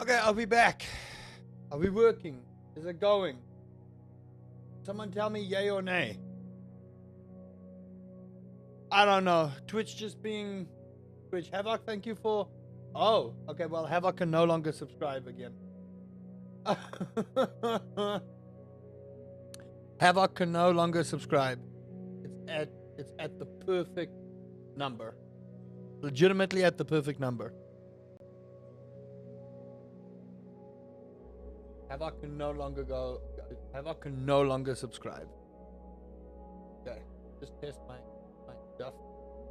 Okay, I'll be back. Are we working? Is it going? Someone tell me yay or nay. I don't know. Twitch just being Twitch. Havoc, thank you for... Oh, okay, well, Havoc can no longer subscribe again. Havoc can no longer subscribe. It's at the perfect number. Legitimately at the perfect number. Havoc can no longer go. Havoc can no longer subscribe. Okay, just test my stuff.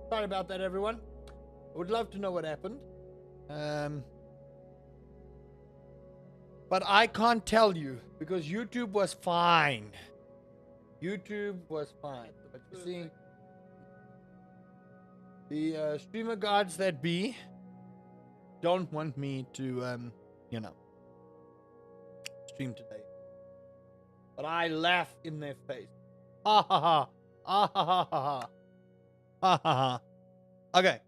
Sorry about that, everyone. I would love to know what happened. But I can't tell you because YouTube was fine. YouTube was fine. But you see, the streamer gods that be don't want me to, stream today. But I laugh in their face. Ha ha ha. Ah ha ha ha ha. Ha ha ha. Okay.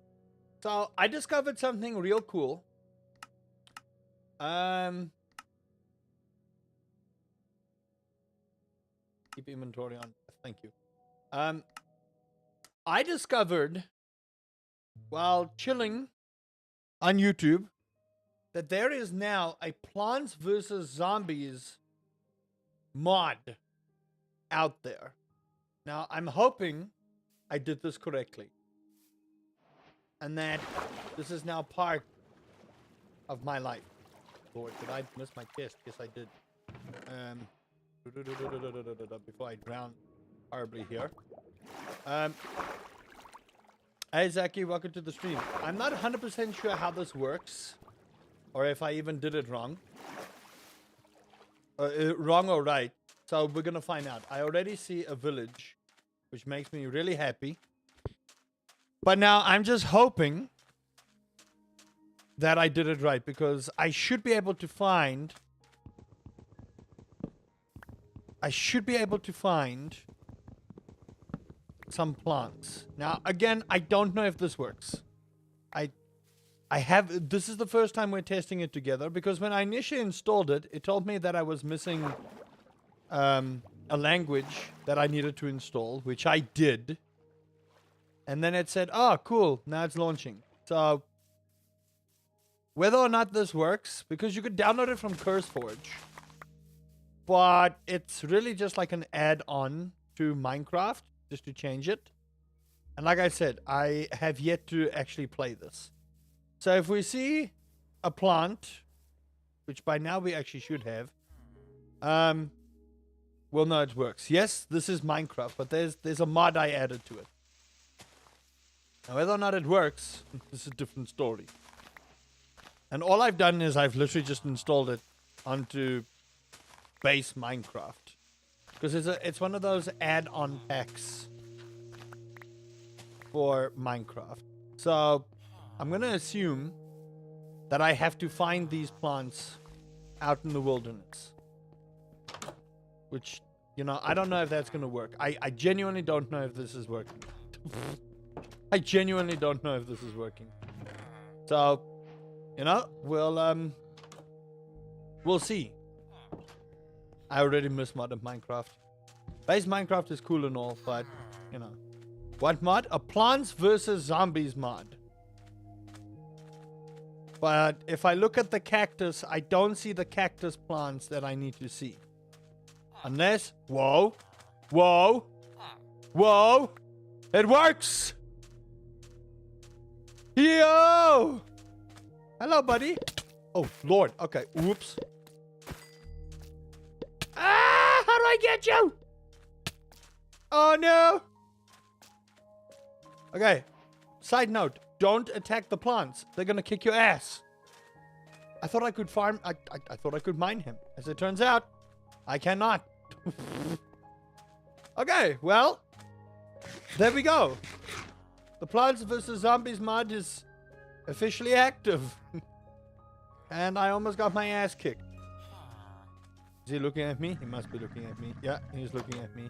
So I discovered something real cool. Keep inventory on. Thank you. I discovered while chilling on YouTube that there is now a Plants vs. Zombies mod out there. Now, I'm hoping I did this correctly. And that this is now part of my life. Lord, did I miss my chest? Yes, I did. Before I drown horribly here. Hey, Zaki, welcome to the stream. I'm not 100% sure how this works. Or if I even did it wrong. Wrong or right. So we're going to find out. I already see a village. Which makes me really happy. But now I'm just hoping that I did it right. Because I should be able to find... some plants. Now, again, I don't know if this works. This is the first time we're testing it together, because when I initially installed it, it told me that I was missing a language that I needed to install, which I did. And then it said, oh, cool, now it's launching. So, whether or not this works, because you could download it from CurseForge, but it's really just like an add-on to Minecraft, just to change it. And like I said, I have yet to actually play this. So if we see a plant, which by now we actually should have, we'll know it works. Yes, this is Minecraft, but there's a mod I added to it. Now whether or not it works, this is a different story. And all I've done is I've literally just installed it onto base Minecraft. Because it's one of those add-on packs for Minecraft. So I'm going to assume that I have to find these plants out in the wilderness. Which, you know, I don't know if that's going to work. I genuinely don't know if this is working. I genuinely don't know if this is working. So, you know, we'll see. I already miss mod of Minecraft. Base Minecraft is cool and all, but, you know. What mod? A Plants vs. Zombies mod. But if I look at the cactus, I don't see the cactus plants that I need to see. Unless... Whoa. Whoa. Whoa. It works. Yo. Hello, buddy. Oh, Lord. Okay. Oops. Ah! How do I get you? Oh, no. Okay. Side note. Don't attack the plants. They're gonna kick your ass. I thought I could farm... I thought I could mine him. As it turns out, I cannot. Okay, well. There we go. The Plants vs. Zombies mod is officially active. And I almost got my ass kicked. Is he looking at me? He must be looking at me. Yeah, he's looking at me.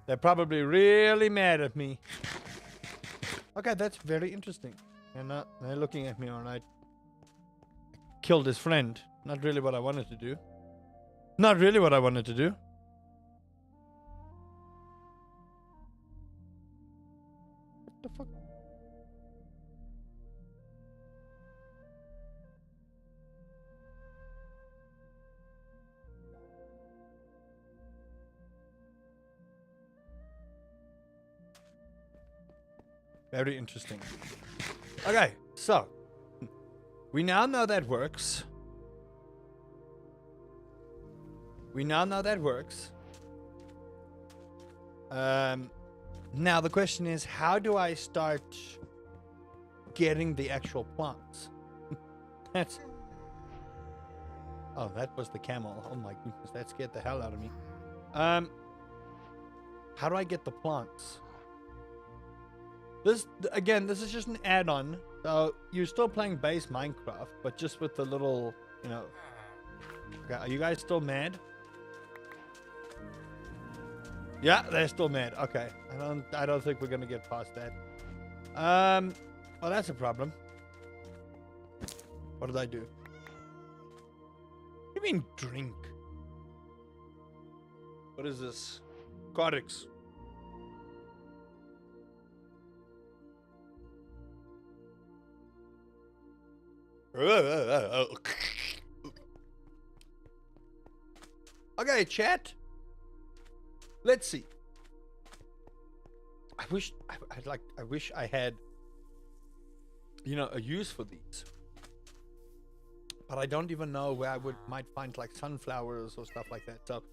They're probably really mad at me. Okay, that's very interesting. And they're looking at me, alright. killed his friend. Not really what I wanted to do. Not really what I wanted to do. What the fuck? Very interesting. Okay, so we now know that works. Now the question is, how do I start getting the actual plants? That's... Oh, that was the camel. Oh my goodness, that scared the hell out of me. How do I get the plants? This is just an add-on. So you're still playing base Minecraft, but just with the little, you know. Okay, are you guys still mad? Yeah, they're still mad. Okay, I don't think we're gonna get past that. Well, that's a problem. What did I do? What do you mean drink? What is this? Codex. Okay, chat. Let's see. I wish I had, you know, a use for these. But I don't even know where I might find like sunflowers or stuff like that. So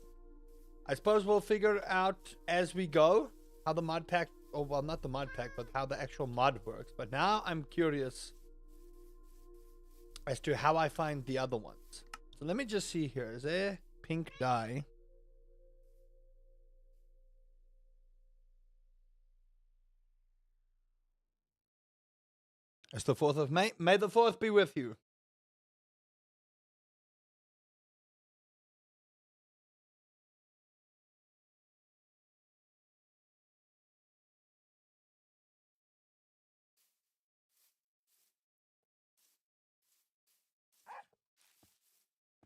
I suppose we'll figure out as we go how the mod pack, or well, not the mod pack, but how the actual mod works. But now I'm curious as to how I find the other ones. So let me just see here. Is there pink dye? It's the 4th of May. May the 4th be with you.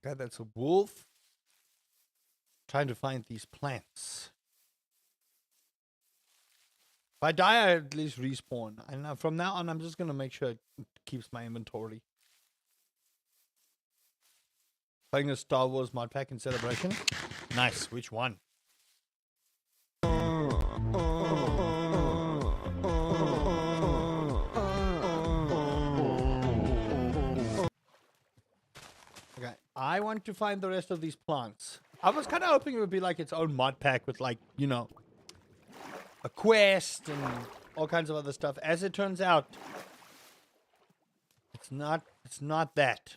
Okay, that's a wolf. Trying to find these plants. If I die, I at least respawn. And from now on, I'm just going to make sure it keeps my inventory. Playing a Star Wars mod pack in celebration. Nice. Which one? Okay. I want to find the rest of these plants. I was kind of hoping it would be like its own mod pack with, like, you know, a quest and all kinds of other stuff. As it turns out, it's not that.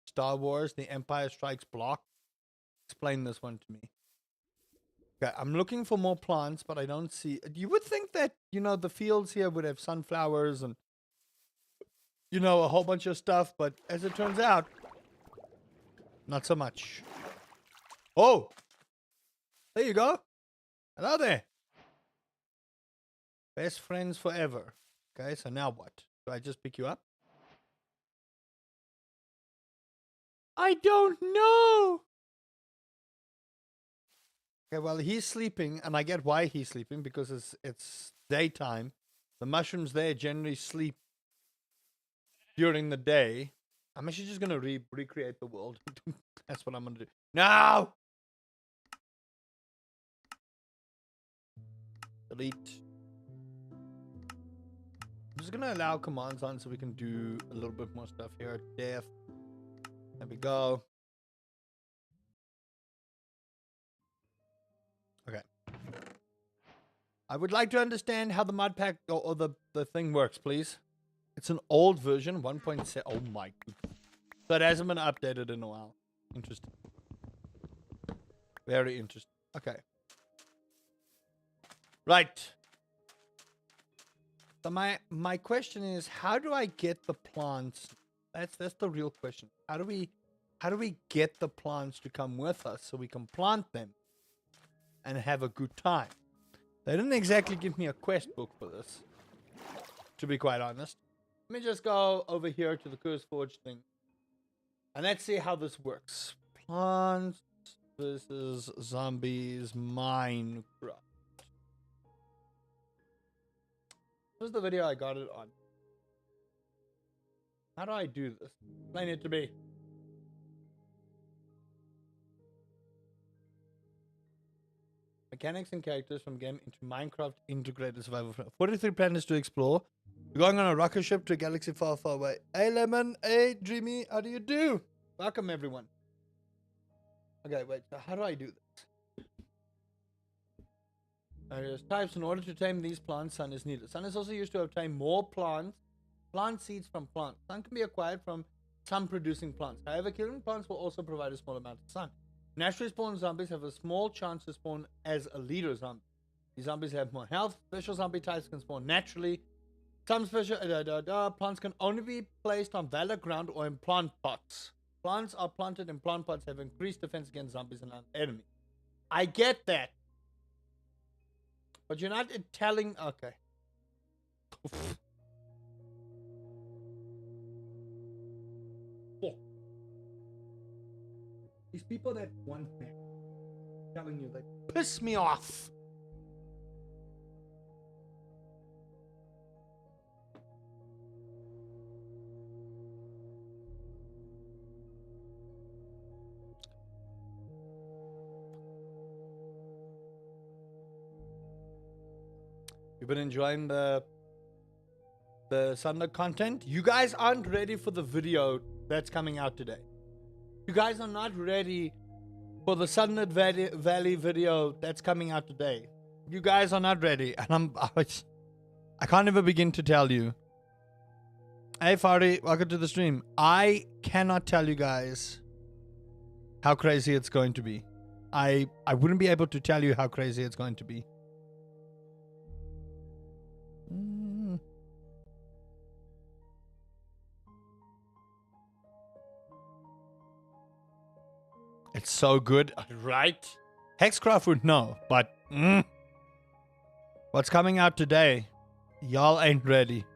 Star Wars, The Empire Strikes Block. Explain this one to me. Okay, I'm looking for more plants, but I don't see. You would think that, you know, the fields here would have sunflowers and, you know, a whole bunch of stuff, but as it turns out, not so much. Oh! There you go. Hello there. Best friends forever. Okay, so now what? Do I just pick you up? I don't know. Okay, well, he's sleeping, and I get why he's sleeping, because it's daytime. The mushrooms there generally sleep during the day. I'm actually just going to recreate the world. That's what I'm going to do. No! Delete. I'm just going to allow commands on so we can do a little bit more stuff here. Death. There we go. Okay. I would like to understand how the mod pack or the thing works, please. It's an old version, 1.7. Oh my goodness. So it hasn't been updated in a while. Interesting. Very interesting. Okay. Right. So my question is, how do I get the plants? That's the real question. How do we get the plants to come with us so we can plant them and have a good time? They didn't exactly give me a quest book for this, to be quite honest. Let me just go over here to the Curse Forge thing. And let's see how this works. Plants versus zombies Minecraft. This is the video I got it on. How do I do this? Explain it to me. Mechanics and characters from game into Minecraft integrated survival. 43 planets to explore. We're going on a rocket ship to a galaxy far, far away. Hey, Lemon. Hey, Dreamy. How do you do? Welcome, everyone. Okay, wait. So how do I do this? There's types. In order to tame these plants, sun is needed. Sun is also used to obtain more plant seeds from plants. Sun can be acquired from sun producing plants. However, killing plants will also provide a small amount of sun. Naturally spawned zombies have a small chance to spawn as a leader zombie. These zombies have more health. Special zombie types can spawn naturally. Some special plants can only be placed on valid ground or in plant pots. Plants are planted in plant pots have increased defense against zombies and enemies. I get that. But you're not telling... Okay. These people that want me, telling you, they piss me off. You've been enjoying the Sunday content? You guys aren't ready for the video that's coming out today. You guys are not ready for the Sunlit Valley video that's coming out today. You guys are not ready, and I can't even begin to tell you. Hey Fari, welcome to the stream. I cannot tell you guys how crazy it's going to be. I wouldn't be able to tell you how crazy it's going to be. It's so good, right? Hexcraft would know, but what's coming out today, y'all ain't ready.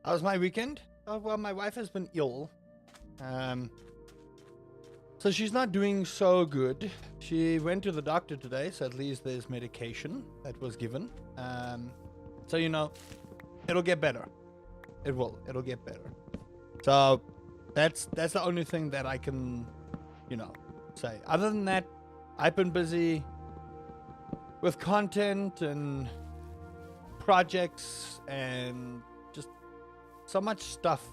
How was my weekend? Oh, well, my wife has been ill. So she's not doing so good. She went to the doctor today, so at least there's medication that was given. So, you know, it'll get better. It will. It'll get better. So that's the only thing that I can, you know, say. Other than that, I've been busy with content and projects, and just so much stuff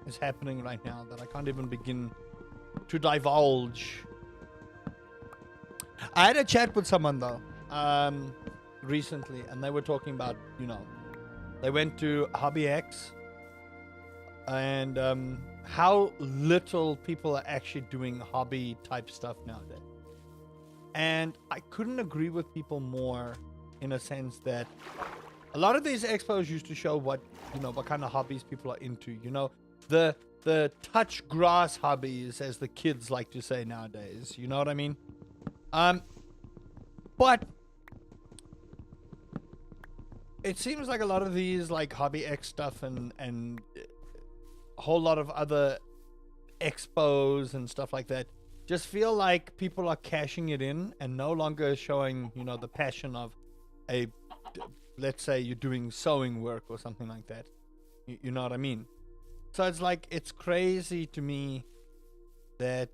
is happening right now that I can't even begin to divulge. I had a chat with someone though, recently, and they were talking about, you know, they went to Hobby X, and how little people are actually doing hobby type stuff nowadays. And I couldn't agree with people more, in a sense that a lot of these expos used to show what, you know, what kind of hobbies people are into, you know, the touch grass hobbies, as the kids like to say nowadays, you know what I mean? But it seems like a lot of these, like Hobby X stuff and a whole lot of other expos and stuff like that, just feel like people are cashing it in and no longer showing, you know, the passion of a, let's say you're doing sewing work or something like that. You know what I mean? So it's like, it's crazy to me that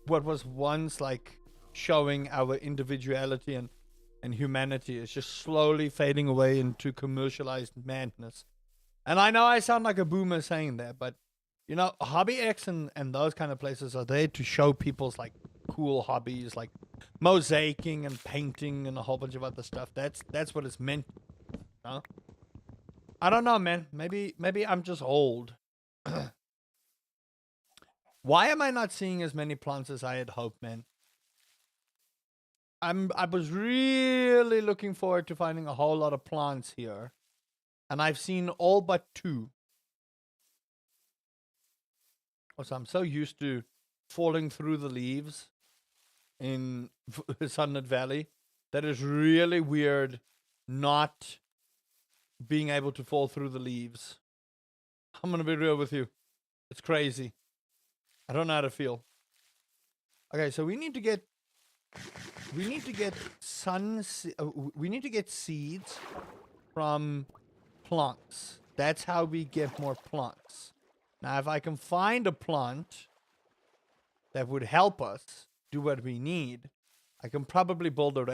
what was once like showing our individuality and humanity is just slowly fading away into commercialized madness. And I know I sound like a boomer saying that, but you know, Hobby X and those kind of places are there to show people's like cool hobbies, like mosaicing and painting and a whole bunch of other stuff. That's what it's meant. Huh? I don't know, man. Maybe I'm just old. Why am I not seeing as many plants as I had hoped, man? I was really looking forward to finding a whole lot of plants here, and I've seen all but 2. Also, I'm so used to falling through the leaves in Sunlit Valley that is really weird not being able to fall through the leaves. I'm gonna be real with you. It's crazy. I don't know how to feel. Okay, so we need to get we need to get seeds from plants. That's how we get more plants. Now, if I can find a plant that would help us do what we need, I can probably build a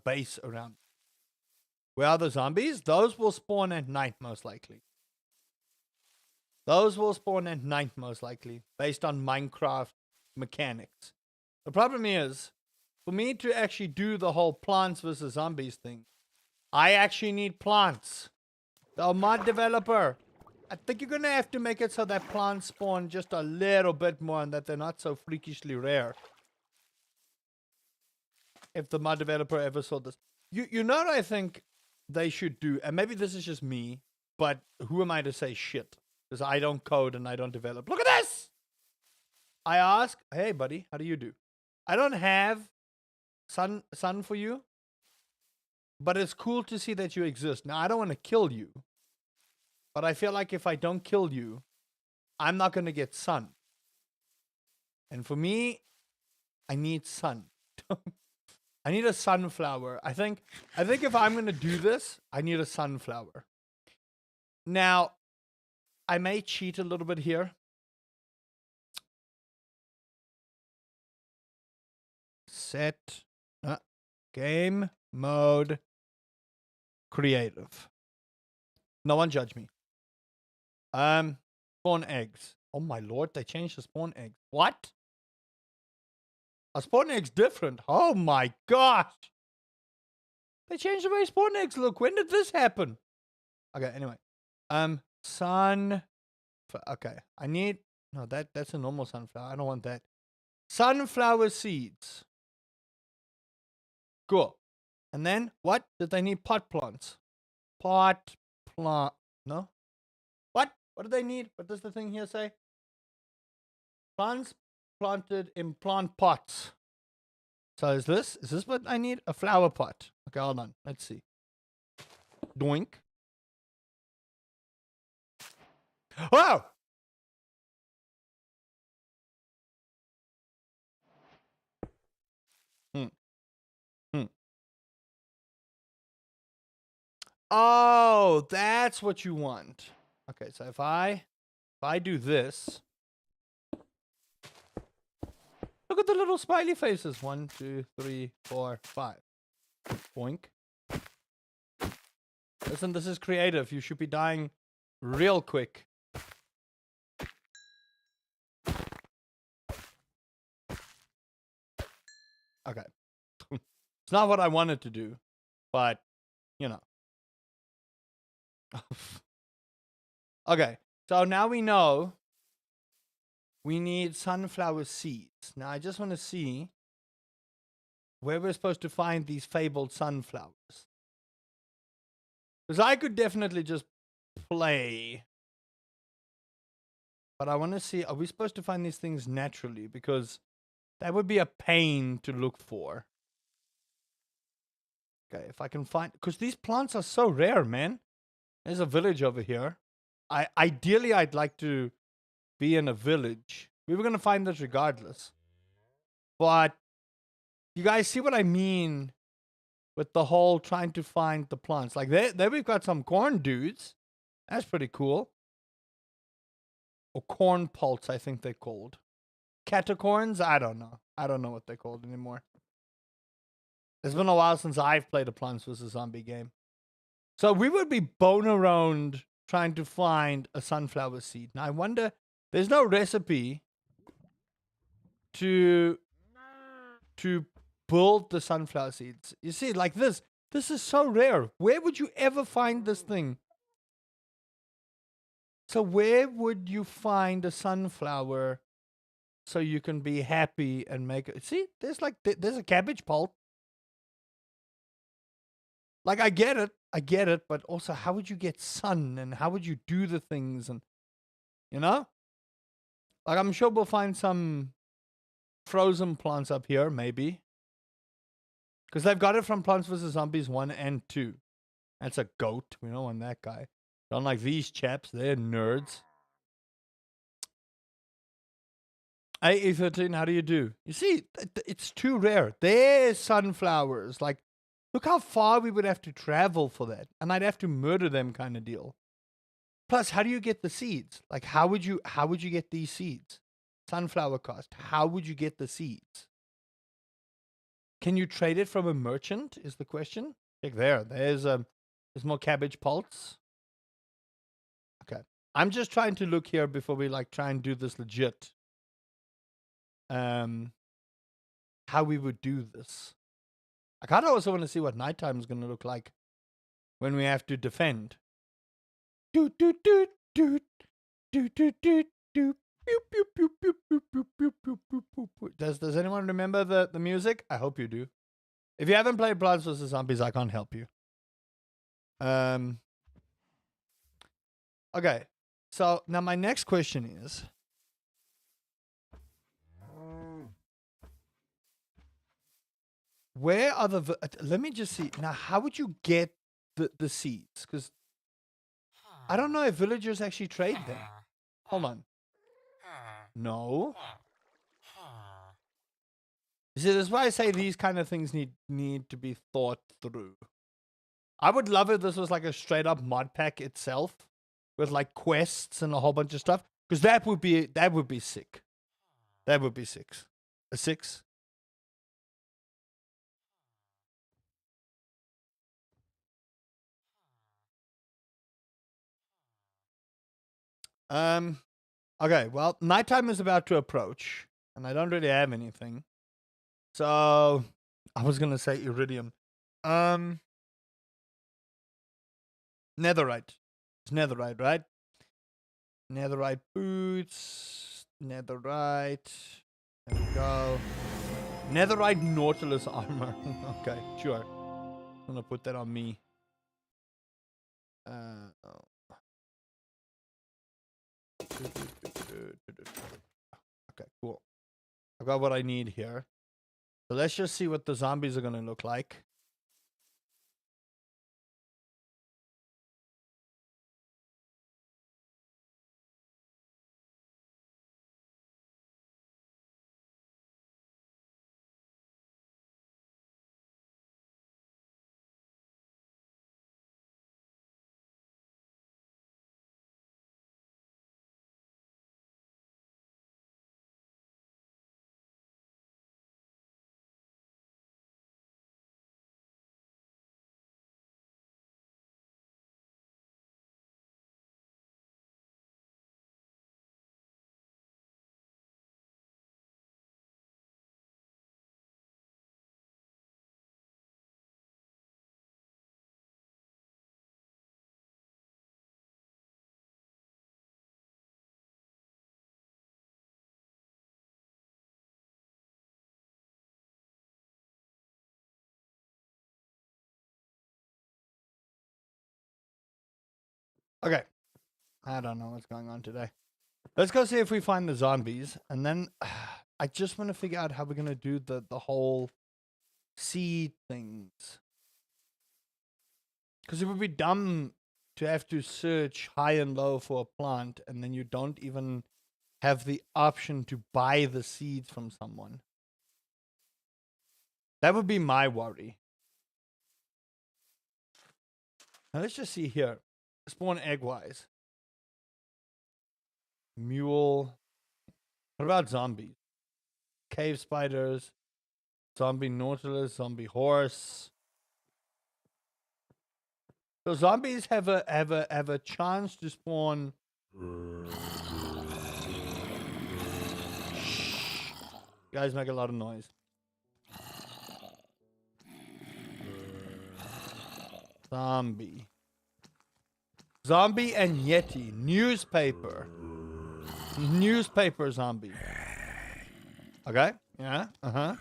base around. Where are the zombies? Those will spawn at night, most likely. Those will spawn at night, most likely, based on Minecraft mechanics. The problem is, for me to actually do the whole plants versus zombies thing, I actually need plants. So, mod developer, I think you're going to have to make it so that plants spawn just a little bit more and that they're not so freakishly rare. If the mod developer ever saw this. You know what I think they should do? And maybe this is just me, but who am I to say shit? Because I don't code and I don't develop. Look at this! I ask, hey buddy, how do you do? I don't have sun for you, but it's cool to see that you exist. Now, I don't want to kill you, but I feel like if I don't kill you, I'm not going to get sun. And for me, I need sun. I need a sunflower. I think if I'm going to do this, I need a sunflower. Now, I may cheat a little bit here. Set game mode creative. No one judge me. Spawn eggs. Oh my lord, they changed the spawn eggs. What? A spawn egg's different. Oh my gosh. They changed the way spawn eggs look. When did this happen? Okay, anyway. Sun. Okay, I need. No, that's a normal sunflower. I don't want that. Sunflower seeds. Cool. And then what? Did they need pot plants? Pot plant. No? What? What do they need? What does the thing here say? Plants planted in plant pots. So is this what I need? A flower pot. Okay, hold on. Let's see. Doink. Wow! Oh, that's what you want. Okay, so if I do this, look at the little smiley faces. 1, 2, 3, 4, 5. Boink. Listen, this is creative. You should be dying real quick. Okay. It's not what I wanted to do, but, you know. Okay, so now we know we need sunflower seeds. Now I just want to see where we're supposed to find these fabled sunflowers. Because I could definitely just play. But I want to see, are we supposed to find these things naturally? Because that would be a pain to look for. Okay, if I can find, because these plants are so rare, man. There's a village over here. Ideally, I'd like to be in a village. We were going to find this regardless. But you guys see what I mean with the whole trying to find the plants. Like, there we've got some corn dudes. That's pretty cool. Or corn pulse, I think they're called. Catacorns? I don't know. I don't know what they're called anymore. It's been a while since I've played a Plants vs. Zombie game. So we would be bone around trying to find a sunflower seed. Now I wonder, there's no recipe to build the sunflower seeds. You see, like this. This is so rare. Where would you ever find this thing? So where would you find a sunflower so you can be happy and make it? See, there's like there's a cabbage pulp. Like I get it, but also how would you get sun and how would you do the things and you know? Like I'm sure we'll find some frozen plants up here, maybe. Because they've got it from Plants vs. Zombies 1 and 2. That's a goat. We don't want that guy. Don't like these chaps. They're nerds. Hey, E13, how do you do? You see, it's too rare. There's sunflowers. Like, look how far we would have to travel for that. And I'd have to murder them kind of deal. Plus, how do you get the seeds? Like, how would you get these seeds? Sunflower cost. How would you get the seeds? Can you trade it from a merchant? Is the question. Check there. There's more cabbage pulse. Okay. I'm just trying to look here before we like try and do this legit. How we would do this. I kind of also want to see what nighttime is going to look like when we have to defend. Doot doot doot doot doot doot doot doot. Does anyone remember the music? I hope you do. If you haven't played Plants vs. Zombies, I can't help you. Okay. So now my next question is, where are the let me just see. Now how would you get the seeds? Because I don't know if villagers actually trade them. Hold on. No. You see, that's why I say these kind of things need to be thought through. I would love if this was like a straight up mod pack itself with like quests and a whole bunch of stuff, because that would be sick. That would be six. A 6. Okay, well, nighttime is about to approach, and I don't really have anything. So I was gonna say iridium. Netherite. It's netherite, right? Netherite boots. Netherite. There we go. Netherite Nautilus armor. Okay, sure. I'm gonna put that on me. Oh. Okay, cool. I've got what I need here. So let's just see what the zombies are gonna look like. Okay. I don't know what's going on today. Let's go see if we find the zombies, and then I just want to figure out how we're gonna do the whole seed things. Because it would be dumb to have to search high and low for a plant, and then you don't even have the option to buy the seeds from someone. That would be my worry. Now let's just see here. Spawn egg-wise. Mule. What about zombies? Cave spiders. Zombie nautilus. Zombie horse. So zombies have a chance to spawn. You guys make a lot of noise. Zombie. Zombie and Yeti. Newspaper. Newspaper zombie. Okay? Yeah? Uh-huh.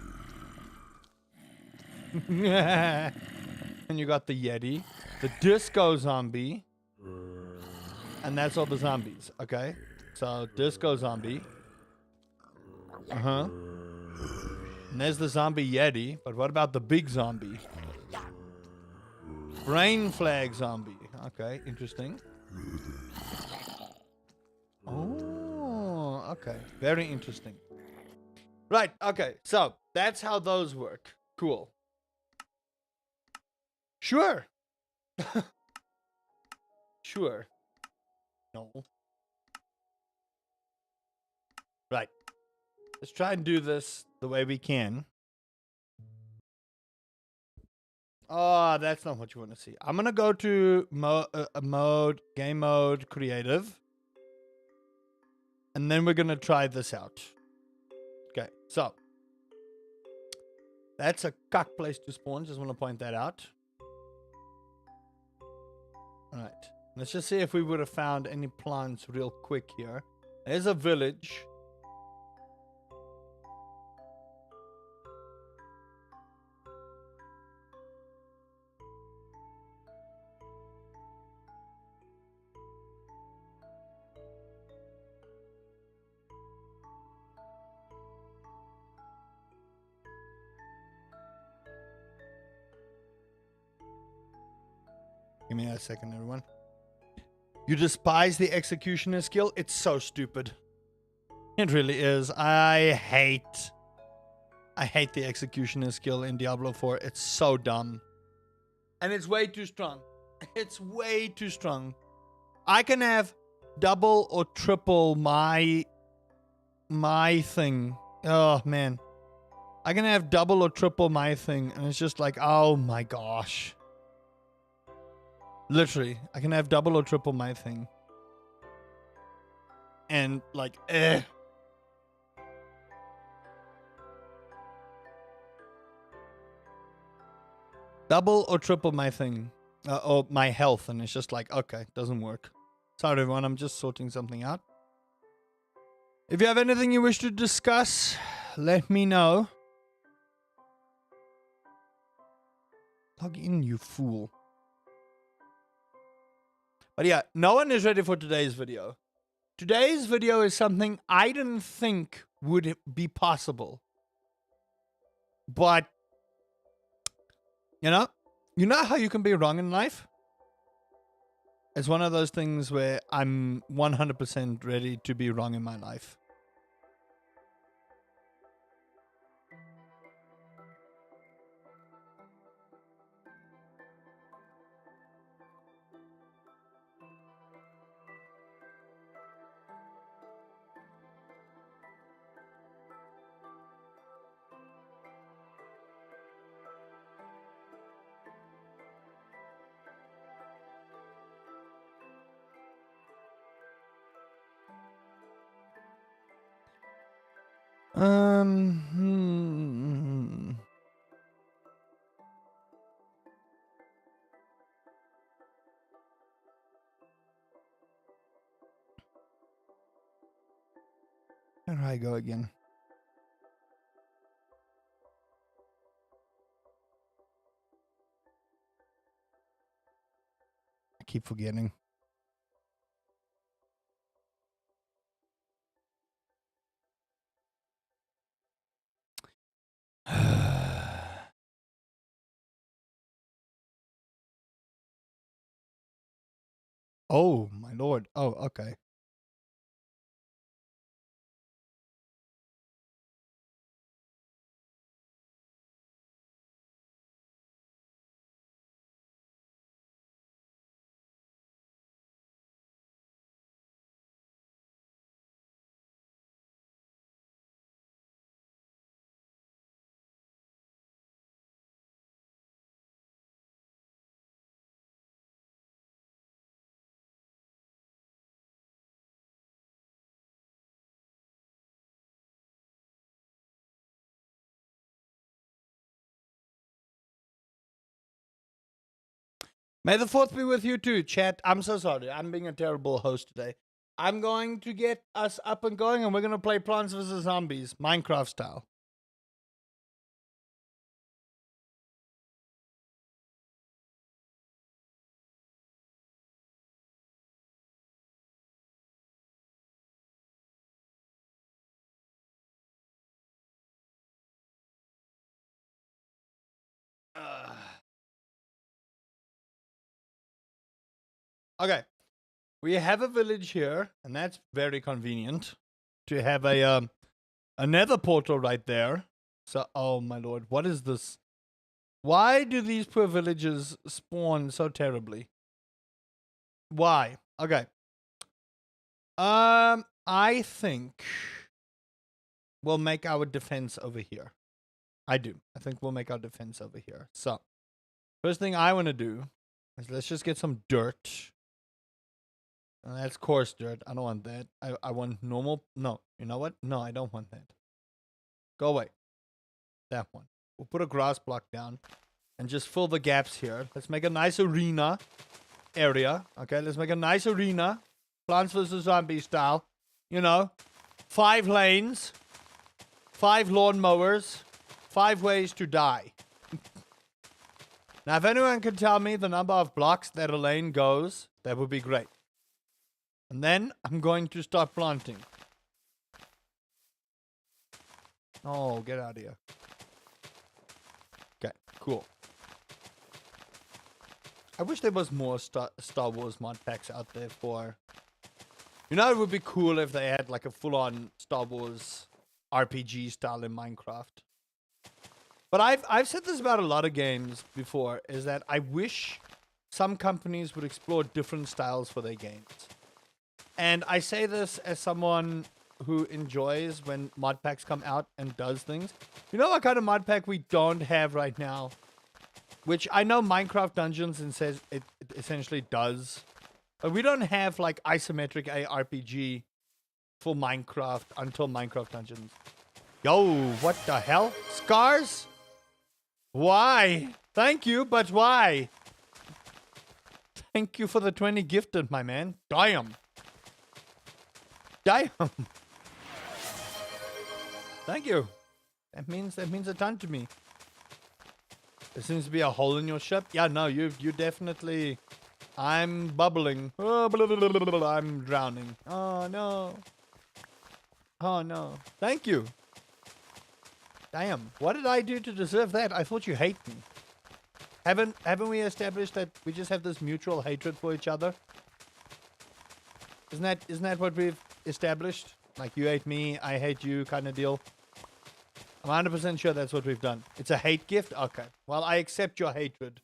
And you got the Yeti. The disco zombie. And that's all the zombies. Okay? So, disco zombie. Uh-huh. And there's the zombie Yeti. But what about the big zombie? Brain flag zombie. Okay, interesting. Oh, okay. Very interesting. Right, okay. So, that's how those work. Cool. Sure. Sure. No. Right. Let's try and do this the way we can. Oh, that's not what you want to see. I'm going to go to game mode, creative. And then we're going to try this out. Okay, so. That's a cuck place to spawn. Just want to point that out. Alright. Let's just see if we would have found any plants real quick here. There's a village. Give me a second, everyone. You despise the executioner skill? It's so stupid. It really is. I hate the executioner skill in Diablo 4. It's so dumb. And it's way too strong. It's way too strong. I can have double or triple my thing. Oh, man. I can have double or triple my thing. And it's just like, oh my gosh. Literally, I can have double or triple my thing. And like, double or triple my thing. Or my health. And it's just like, okay, doesn't work. Sorry, everyone. I'm just sorting something out. If you have anything you wish to discuss, let me know. Log in, you fool. But yeah, no one is ready for today's video. Today's video is something I didn't think would be possible. But, you know how you can be wrong in life? It's one of those things where I'm 100% ready to be wrong in my life. Where do I go again? I keep forgetting. Oh, my lord. Oh, okay. May the 4th be with you too, chat. I'm so sorry. I'm being a terrible host today. I'm going to get us up and going, and we're going to play Plants vs. Zombies, Minecraft style. Okay. We have a village here, and that's very convenient to have a nether portal right there. So, oh my lord, what is this? Why do these poor villages spawn so terribly? Why? Okay. I think we'll make our defense over here. I do. I think we'll make our defense over here. So, first thing I want to do is let's just get some dirt. That's coarse dirt. I don't want that. I want normal. No, you know what? No, I don't want that. Go away. That one. We'll put a grass block down and just fill the gaps here. Let's make a nice arena area. Okay, let's make a nice arena. Plants vs. Zombie style. You know, 5 lanes, 5 lawnmowers, 5 ways to die. Now, if anyone can tell me the number of blocks that a lane goes, that would be great. And then I'm going to start planting. Oh, get out of here. Okay, cool. I wish there was more Star Wars mod packs out there for... You know, it would be cool if they had like a full-on Star Wars RPG style in Minecraft. But I've said this about a lot of games before, is that I wish some companies would explore different styles for their games. And I say this as someone who enjoys when mod packs come out and does things. You know what kind of mod pack we don't have right now? Which I know Minecraft Dungeons and says it essentially does. But we don't have like isometric ARPG for Minecraft until Minecraft Dungeons. Yo, what the hell? Scars? Why? Thank you, but why? Thank you for the 20 gifted, my man. Damn. Damn. Thank you. That means a ton to me. There seems to be a hole in your ship. Yeah, no, you definitely... I'm bubbling. Oh, blah, blah, blah, blah, blah. I'm drowning. Oh, no. Oh, no. Thank you. Damn. What did I do to deserve that? I thought you hate me. Haven't we established that we just have this mutual hatred for each other? Isn't that what we've established? Like, you hate me, I hate you kind of deal? I'm 100% sure that's what we've done. It's a hate gift? Okay. Well, I accept your hatred.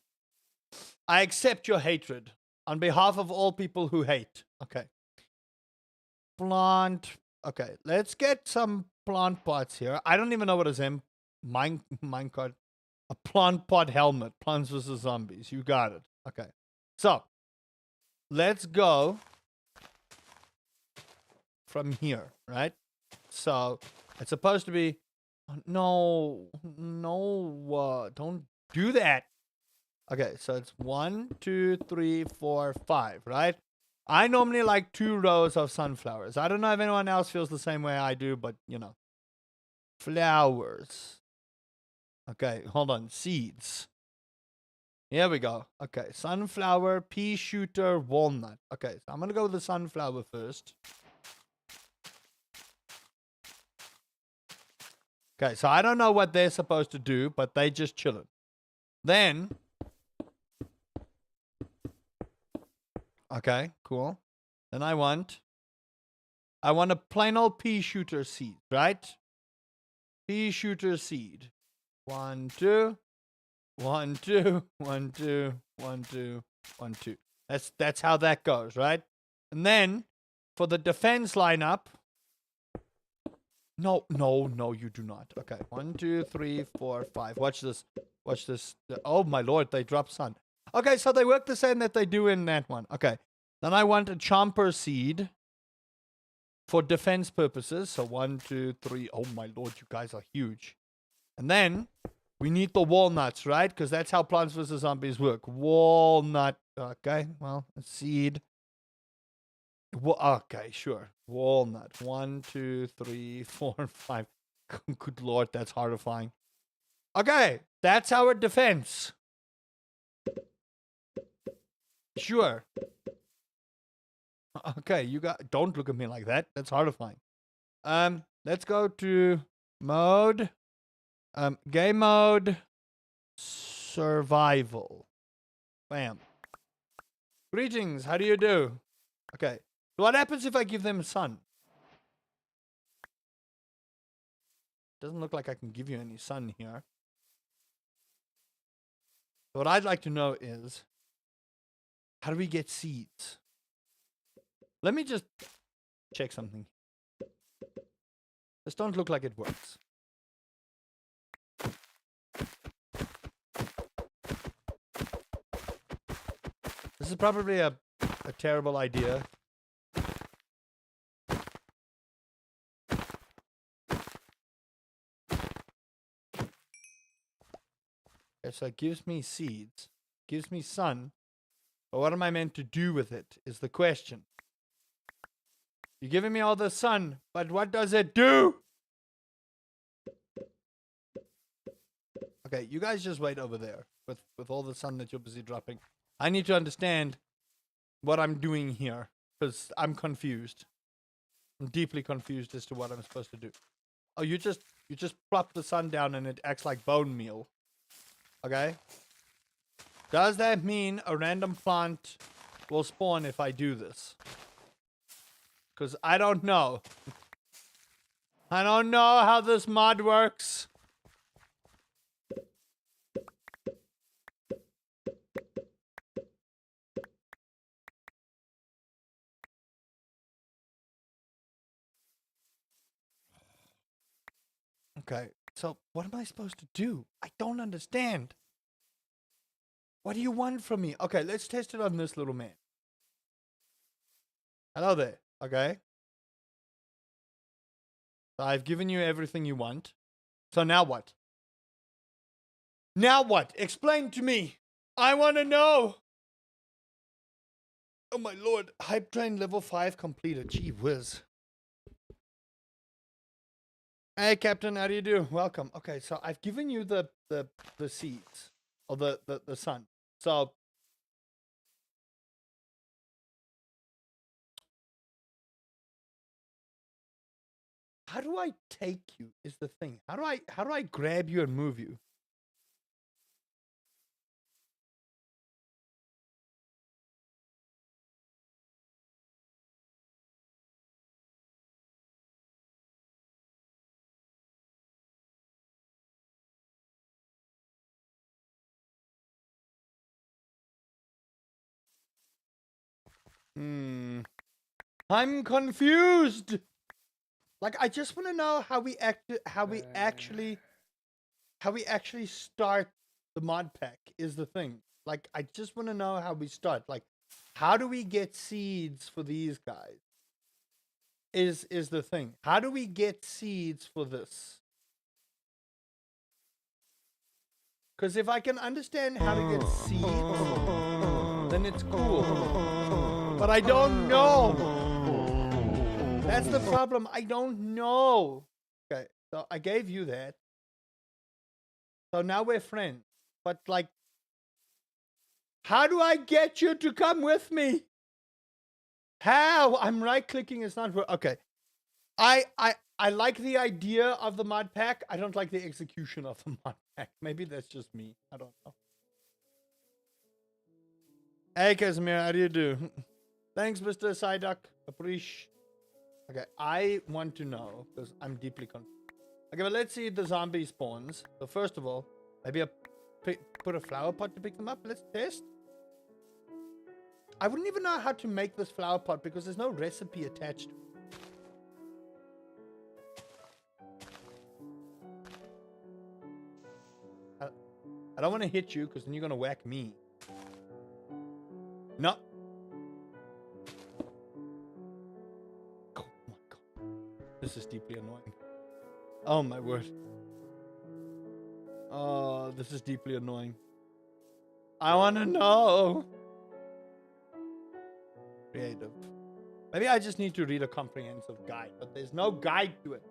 I accept your hatred. On behalf of all people who hate. Okay. Plant. Okay. Let's get some plant pots here. I don't even know what is in minecart. A plant pot helmet. Plants vs. Zombies. You got it. Okay. So. Let's go. From here. Right? So. It's supposed to be... No. No. Don't do that. Okay, so it's 1, 2, 3, 4, 5, right? I normally like 2 rows of sunflowers. I don't know if anyone else feels the same way I do, but, you know. Flowers. Okay, hold on. Seeds. Here we go. Okay, sunflower, pea shooter, walnut. Okay, so I'm going to go with the sunflower first. Okay, so I don't know what they're supposed to do, but they just chillin'. Then... Okay, cool. Then I want a plain old pea shooter seed, right? Pea shooter seed. 1, 2, 1, 2, 1, 2, 1, 2, 1, 2. That's how that goes, right? And then for the defense lineup. No, you do not. Okay, 1, 2, 3, 4, 5. Watch this. Watch this. Oh my lord, they drop sun. Okay, so they work the same that they do in that one. Okay. Then I want a chomper seed for defense purposes. So 1, 2, 3. Oh my lord, you guys are huge. And then we need the walnuts, right? Because that's how Plants vs. Zombies work. Walnut Okay, well, a seed. Okay, sure. Walnut. 1, 2, 3, 4, 5. Good lord, that's horrifying. Okay, that's our defense. Sure. Okay, you got. Don't look at me like that. That's horrifying. Let's go to mode. Game mode. Survival. Bam. Greetings. How do you do? Okay. So what happens if I give them sun? Doesn't look like I can give you any sun here. So what I'd like to know is, how do we get seeds? Let me just check something. This don't look like it works. This is probably a terrible idea. Okay, so it gives me seeds, gives me sun, but what am I meant to do with it is the question. You're giving me all the sun, but what does it do? Okay, you guys just wait over there with all the sun that you're busy dropping. I need to understand what I'm doing here, because I'm confused. I'm deeply confused as to what I'm supposed to do. Oh, you just plop the sun down and it acts like bone meal. Okay? Does that mean a random plant will spawn if I do this? Because I don't know. I don't know how this mod works. Okay, so what am I supposed to do? I don't understand. What do you want from me? Okay, let's test it on this little man. Hello there. Okay. So I've given you everything you want. So now what? Now what? Explain to me. I want to know. Oh my lord. Hype train level 5 completed. Gee whiz. Hey Captain, how do you do? Welcome. Okay, so I've given you the seeds. Or the sun. So how do I take you is the thing. How do I grab you and move you? I'm confused. Like I just want to know how we actually start the mod pack is the thing. Like I just want to know how we start. Like how do we get seeds for these guys? Is the thing. How do we get seeds for this? Because if I can understand how to get seeds, then it's cool. But I don't know. That's the problem. I don't know. Okay, so I gave you that. So now we're friends. But like, how do I get you to come with me? How? I'm right clicking. It's not okay. I like the idea of the mod pack. I don't like the execution of the mod pack. Maybe that's just me. I don't know. Hey Casimir, how do you do? Thanks, Mr. Psyduck. Appreciate. Okay, I want to know because I'm deeply confused. Okay, but let's see if the zombie spawns. So first of all, maybe put a flower pot to pick them up. Let's test. I wouldn't even know how to make this flower pot because there's no recipe attached to it. I don't want to hit you because then you're going to whack me. No. Oh my god. This is deeply annoying. Oh my word. Oh, this is deeply annoying. I want to know. creative. Maybe I just need to read a comprehensive guide, but there's no guide to it.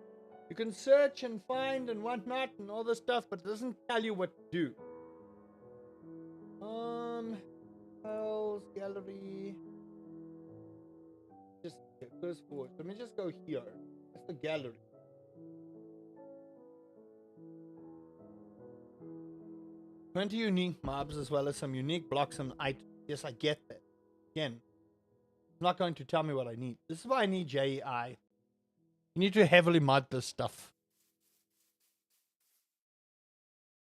You can search and find and whatnot and all this stuff, but it doesn't tell you what to do. Files, gallery. Just goes forward. Let me just go here. That's the gallery. Twenty unique mobs as well as some unique blocks and items. Yes, I get that. Again, it's not going to tell me what I need. This is why I need JEI. You need to heavily mod this stuff.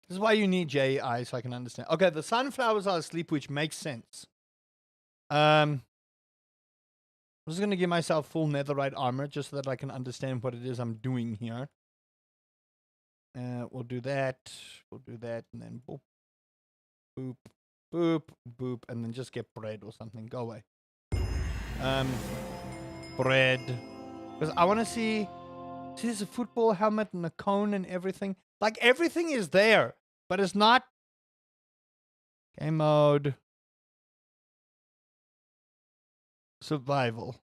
This is why you need JEI, so I can understand. Okay, the sunflowers are asleep, which makes sense. I'm just going to give myself full netherite armor just so that I can understand what it is I'm doing here. We'll do that. We'll do that, and then boop, boop, boop, boop, and then just get bread or something. Go away. Bread. Because I want to see there's a football helmet and a cone and everything. Like, everything is there, but it's not. Game mode. Survival.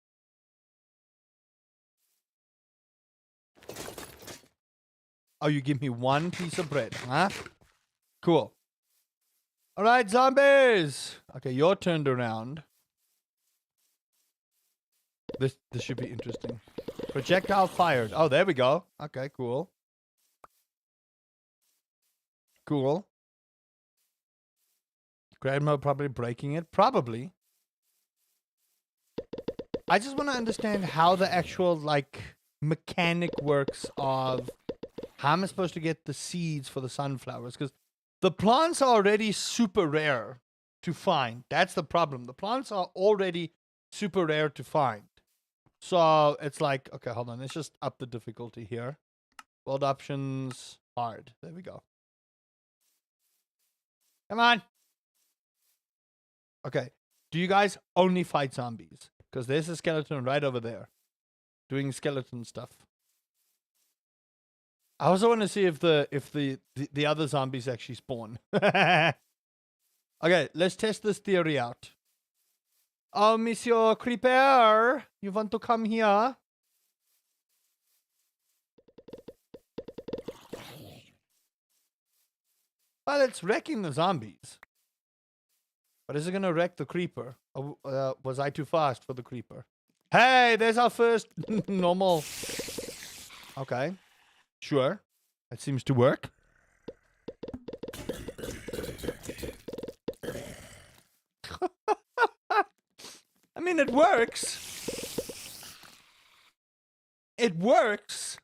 Oh, you give me one piece of bread, huh? Cool. All right, zombies. Okay, you're turned around. This should be interesting. Projectile fired. Oh, there we go. Okay, cool. Cool. Grandma probably breaking it. Probably. I just want to understand how the actual, like, mechanic works of how am I supposed to get the seeds for the sunflowers? Because the plants are already super rare to find. That's the problem. The plants are already super rare to find. So it's like, okay, hold on. Let's just up the difficulty here. World options, hard. There we go. Come on. Okay. Do you guys only fight zombies? Because there's a skeleton right over there doing skeleton stuff. I also want to see if the other zombies actually spawn. Okay, let's test this theory out. Oh, Monsieur Creeper, you want to come here? Well, it's wrecking the zombies. But is it going to wreck the creeper? Or, was I too fast for the creeper? Hey, there's our first normal. Okay. Sure. That seems to work. I mean, it works. It works.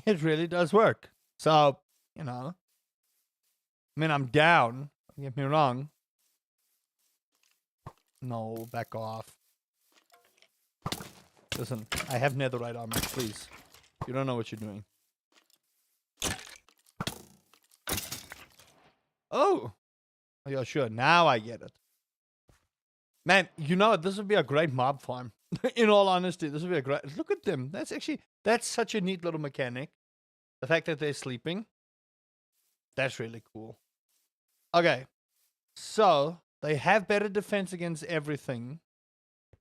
It really does work. So, you know. I mean, I'm down. Don't get me wrong. No, back off. Listen, I have netherite armor, please. You don't know what you're doing. Oh! Oh, yeah, sure. Now I get it. Man, you know, this would be a great mob farm. In all honesty, this would be a great... Look at them. That's such a neat little mechanic. The fact that they're sleeping. That's really cool. Okay. So, they have better defense against everything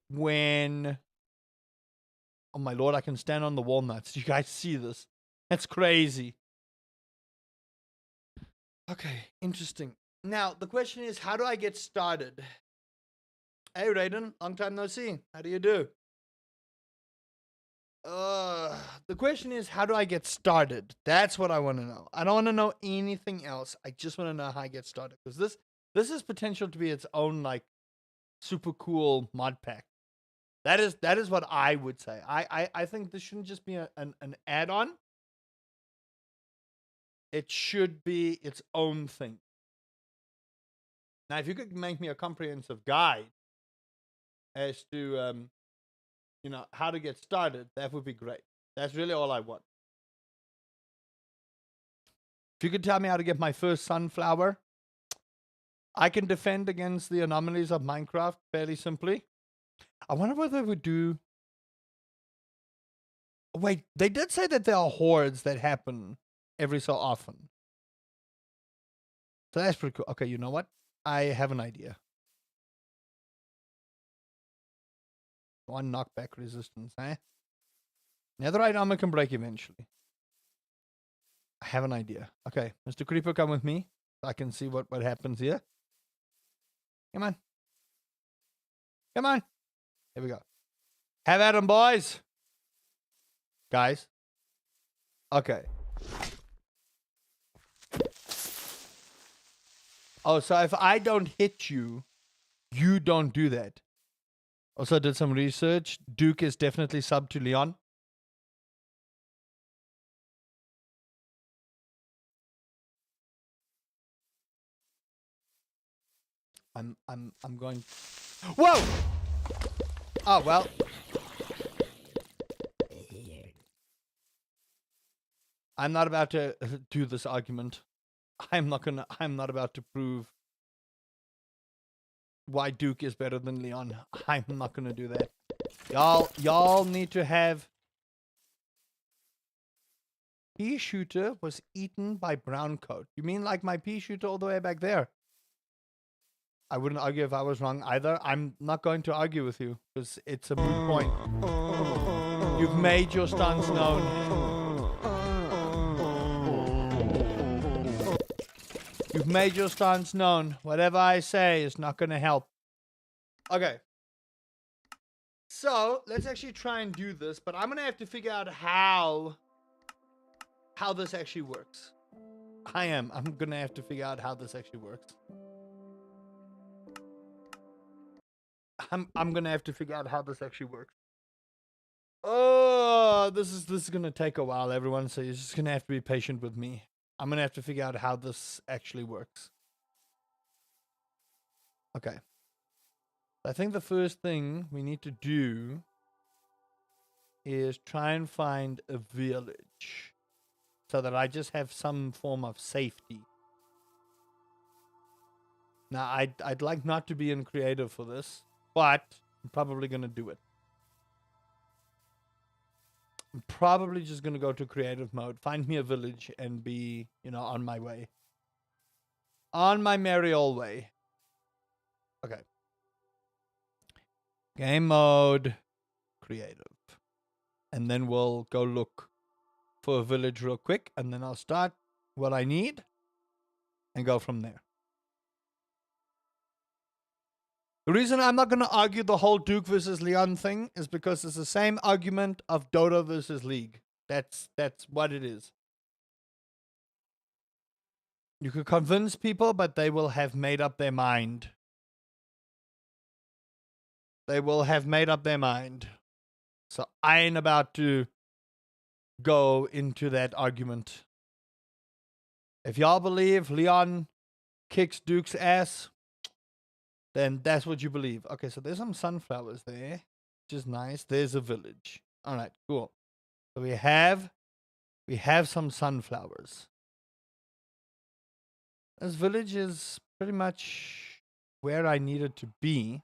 when... Oh my lord, I can stand on the walnuts. Do you guys see this? That's crazy. Okay, interesting. Now, the question is, how do I get started? Hey, Raiden, long time no see. How do you do? The question is, how do I get started? That's what I want to know. I don't want to know anything else. I just want to know how I get started. Because this is potential to be its own, like, super cool mod pack. That is what I would say. I think this shouldn't just be an add-on. It should be its own thing. Now, if you could make me a comprehensive guide as to, you know, how to get started, that would be great. That's really all I want. If you could tell me how to get my first sunflower, I can defend against the anomalies of Minecraft fairly simply. I wonder what they would do. Wait, they did say that there are hordes that happen every so often. So that's pretty cool. Okay, you know what? I have an idea. One knockback resistance, eh? Netherite armor can break eventually. I have an idea. Okay, Mr. Creeper, come with me. I can see what happens here. Come on. Come on. Here we go. Have at 'em, boys. Guys. Okay. Oh, so if I don't hit you, you don't do that. Also did some research. Duke is definitely sub to Leon. I'm going. Whoa! Oh well. I'm not about to do this argument. I'm not about to prove why Duke is better than Leon. I'm not gonna do that. Y'all need to have. Pea shooter was eaten by brown coat. You mean like my pea shooter all the way back there? I wouldn't argue if I was wrong either. I'm not going to argue with you because it's a moot point. You've made your stance known. You've made your stance known. Whatever I say is not going to help. Okay. So, let's actually try and do this, but I'm going to have to figure out how this actually works. I'm going to have to figure out how this actually works. I'm going to have to figure out how this actually works. Oh, this is going to take a while, everyone, so you're just going to have to be patient with me. I'm going to have to figure out how this actually works. Okay. I think the first thing we need to do is try and find a village so that I just have some form of safety. Now, I'd like not to be in creative for this, but I'm probably going to do it. I'm probably just going to go to creative mode, find me a village, and be, on my way. On my merry old way. Okay. Game mode, creative. And then we'll go look for a village real quick, and then I'll start what I need and go from there. The reason I'm not going to argue the whole Duke versus Leon thing is because it's the same argument of Dota versus League. That's what it is. You could convince people, but they will have made up their mind. They will have made up their mind. So I ain't about to go into that argument. If y'all believe Leon kicks Duke's ass, then that's what you believe. Okay, so there's some sunflowers there, which is nice. There's a village. All right, cool. So we have some sunflowers. This village is pretty much where I needed to be.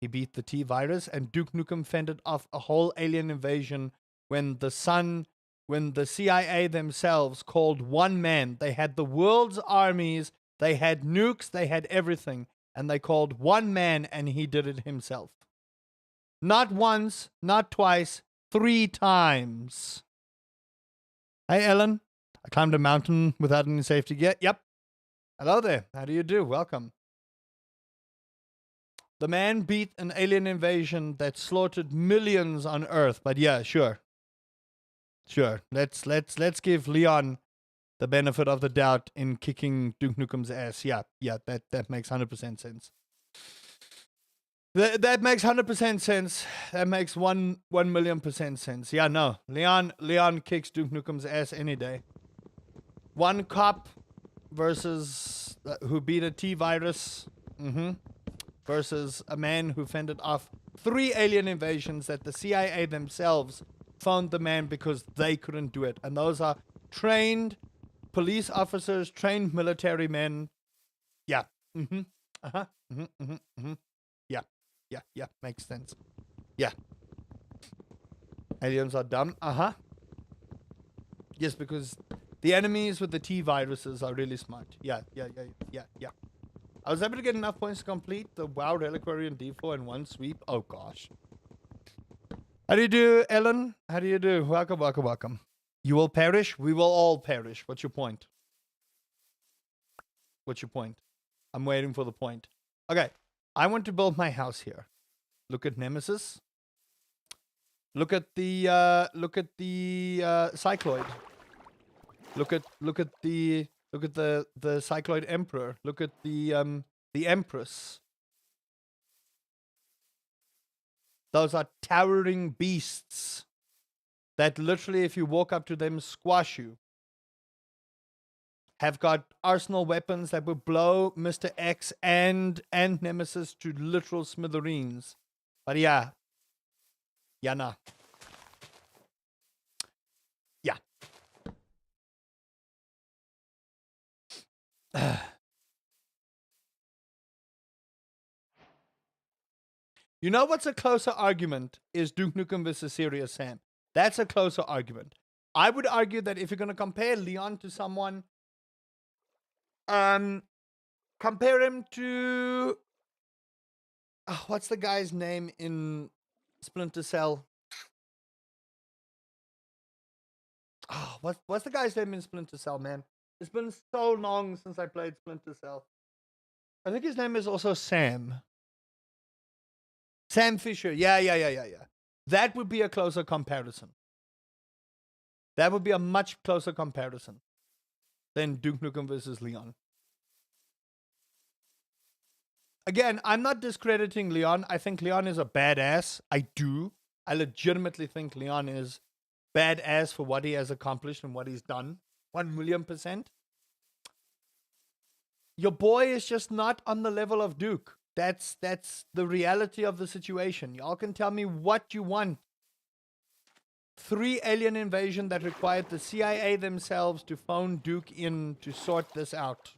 He beat the T-virus, and Duke Nukem fended off a whole alien invasion when the CIA themselves called one man. They had the world's armies, they had nukes, they had everything, and they called one man, and he did it himself. Not once, not twice, 3 times. Hey, Ellen. I climbed a mountain without any safety gear. Yep. Hello there. How do you do? Welcome. The man beat an alien invasion that slaughtered millions on Earth. But yeah, sure. Sure. Let's give Leon the benefit of the doubt in kicking Duke Nukem's ass. Yeah, that makes 100% sense. That makes 100% sense. That makes 1,000,000% sense. Yeah, no. Leon kicks Duke Nukem's ass any day. One cop versus who beat a T-virus. Versus a man who fended off 3 alien invasions that the CIA themselves found the man because they couldn't do it. And those are trained police officers, trained military men. Yeah. Yeah. Makes sense. Yeah. Aliens are dumb. Yes, because The enemies with the T viruses are really smart. Yeah. I was able to get enough points to complete the WoW Reliquary and D4 in one sweep. Oh gosh. How do you do, Ellen? How do you do? Welcome. You will perish? We will all perish. What's your point? What's your point? I'm waiting for the point. Okay. I want to build my house here. Look at Nemesis. Look at the Cycloid. Look at the Cycloid Emperor. Look at the Empress. Those are towering beasts that literally, if you walk up to them, squash you. Have got arsenal weapons that will blow Mr. X and Nemesis to literal smithereens. But yeah. Nah. Yeah. You know what's a closer argument is Duke Nukem versus Serious Sam. That's a closer argument. I would argue that if you're going to compare Leon to someone, compare him to what's the guy's name in Splinter Cell? What's the guy's name in Splinter Cell, man? It's been so long since I played Splinter Cell. I think his name is also Sam. Sam Fisher. Yeah. That would be a closer comparison. That would be a much closer comparison than Duke Nukem versus Leon. Again, I'm not discrediting Leon. I think Leon is a badass. I do. I legitimately think Leon is badass for what he has accomplished and what he's done. 1,000,000%. Your boy is just not on the level of Duke. That's the reality of the situation. Y'all can tell me what you want. 3 alien invasion that required the CIA themselves to phone Duke in to sort this out.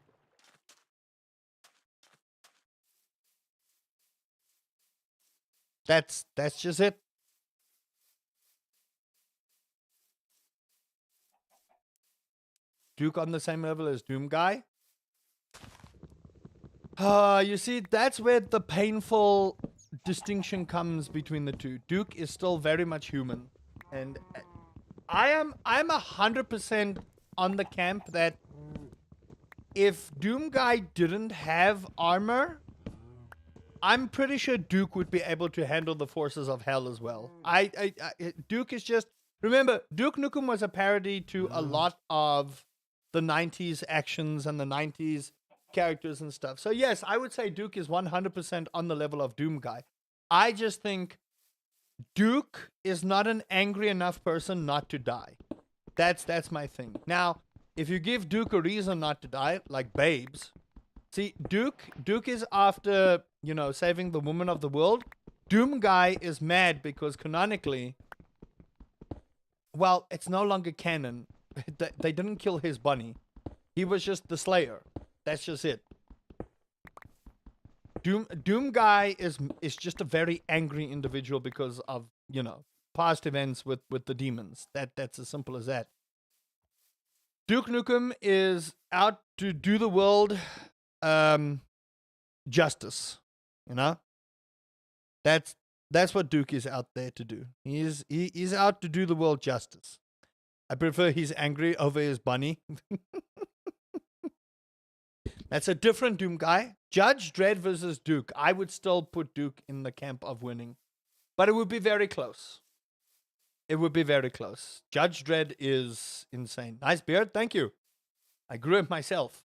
That's just it. Duke on the same level as Doom Guy. You see, that's where the painful distinction comes between the two. Duke is still very much human. And I'm 100% on the camp that if Doom Guy didn't have armor, I'm pretty sure Duke would be able to handle the forces of hell as well. Duke is just... Remember, Duke Nukem was a parody to a lot of the 90s actions and the 90s characters and stuff. So yes, I would say Duke is 100% on the level of Doom Guy. I just think Duke is not an angry enough person not to die. That's my thing. Now, if you give Duke a reason not to die, like Babes... See, Duke is after, saving the woman of the world. Doom Guy is mad because canonically, well, it's no longer canon. They didn't kill his bunny. He was just the Slayer. That's just it. Doom Guy is just a very angry individual because of, past events with the demons. That's as simple as that. Duke Nukem is out to do the world justice. That's what Duke is out there to do. He's out to do the world justice. I prefer he's angry over his bunny. That's a different Doom Guy. Judge Dredd versus Duke. I would still put Duke in the camp of winning. But it would be very close. It would be very close. Judge Dredd is insane. Nice beard. Thank you. I grew it myself.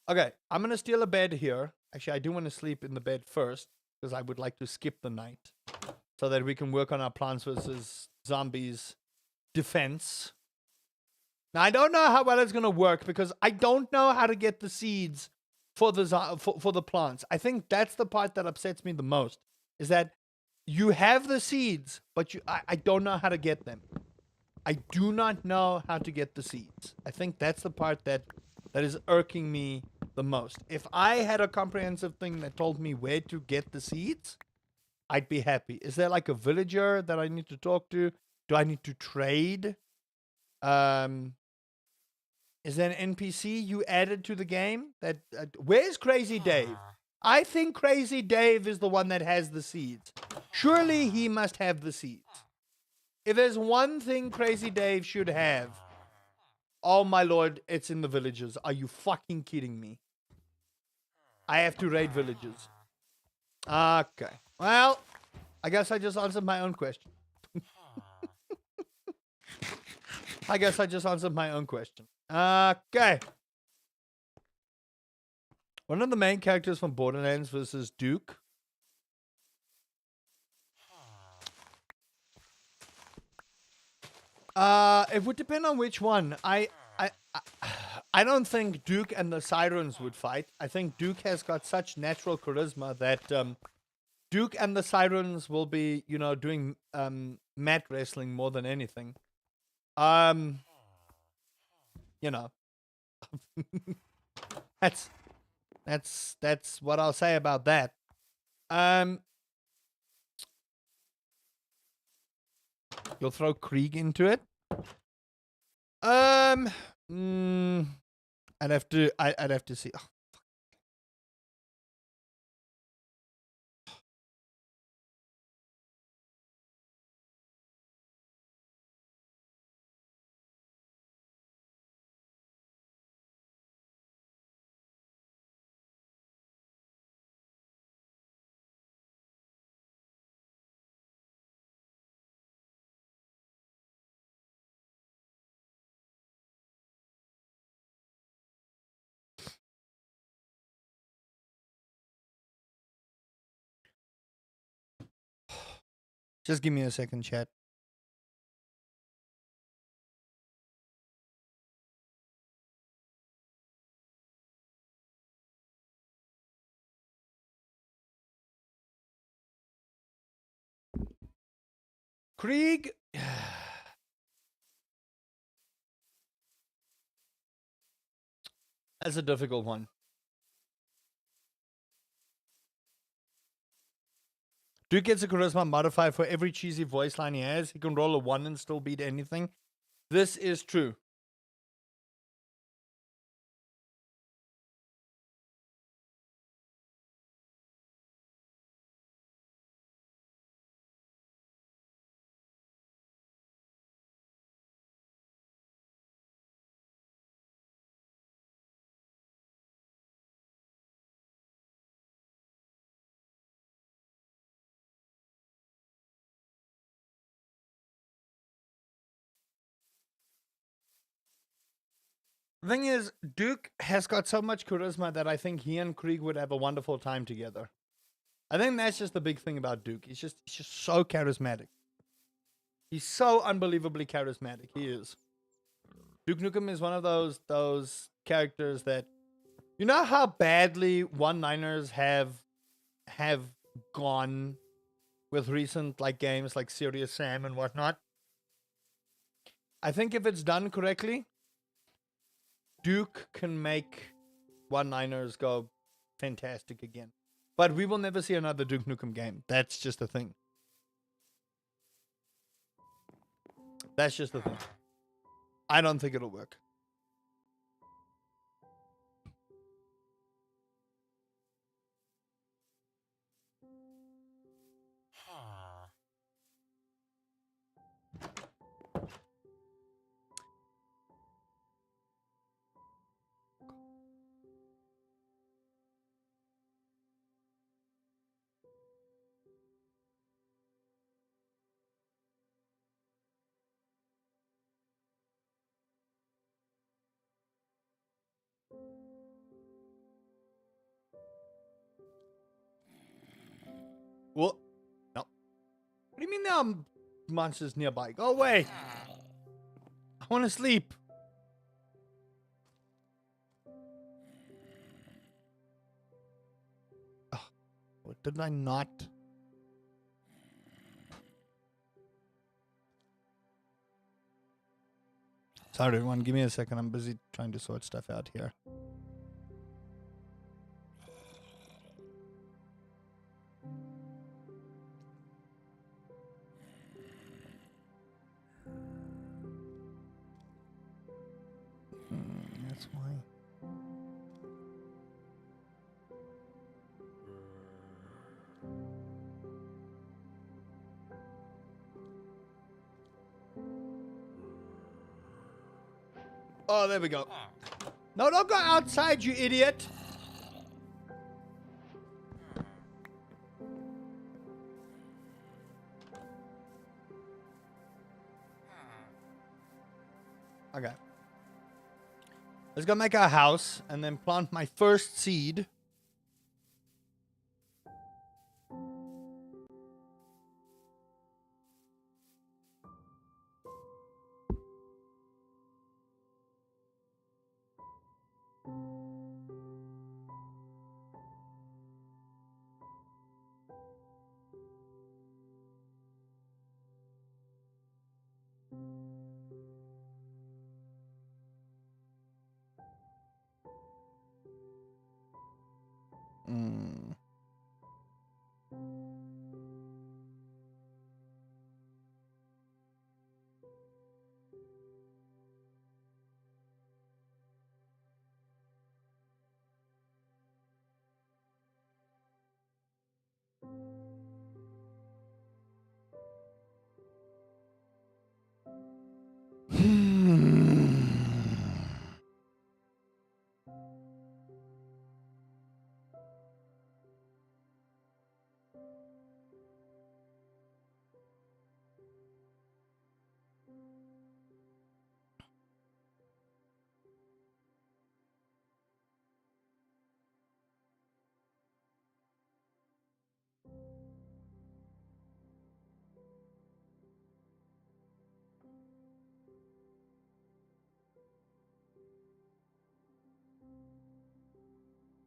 Okay, I'm going to steal a bed here. Actually, I do want to sleep in the bed first because I would like to skip the night so that we can work on our Plants vs. Zombies defense. Now, I don't know how well it's going to work because I don't know how to get the seeds for the plants. I think that's the part that upsets me the most, is that you have the seeds, but I don't know how to get them. I do not know how to get the seeds. I think that's the part that is irking me the most. If I had a comprehensive thing that told me where to get the seeds, I'd be happy. Is there like a villager that I need to talk to? Do I need to trade? Is there an NPC you added to the game? Where's Crazy Dave? I think Crazy Dave is the one that has the seeds. Surely he must have the seeds. If there's one thing Crazy Dave should have, oh my lord, it's in the villages. Are you fucking kidding me? I have to raid villages. Okay. Well, I guess I just answered my own question. I guess I just answered my own question. Okay. One of the main characters from Borderlands versus Duke. It would depend on which one. I don't think Duke and the Sirens would fight. I think Duke has got such natural charisma that Duke and the Sirens will be, doing mat wrestling more than anything. That's what I'll say about that. You'll throw Krieg into it. I'd have to see. Oh. Just give me a second, chat. Krieg. That's a difficult one. Duke gets a charisma modifier for every cheesy voice line he has. He can roll a 1 and still beat anything. This is true. The thing is, Duke has got so much charisma that I think he and Krieg would have a wonderful time together. I think that's just the big thing about Duke. He's just so charismatic. He's so unbelievably charismatic. He is. Duke Nukem is one of those characters that, you know how badly one-liners have gone with recent games like Serious Sam and whatnot. I think if it's done correctly, Duke can make one-liners go fantastic again. But we will never see another Duke Nukem game. That's just the thing. That's just the thing. I don't think it'll work. Well, no. What do you mean there are monsters nearby? Go away. I want to sleep. Oh, did I not? Sorry, everyone. Give me a second. I'm busy trying to sort stuff out here. That's why. Oh, there we go. No, don't go outside, you idiot. Okay. Let's go make our house and then plant my first seed. Mm.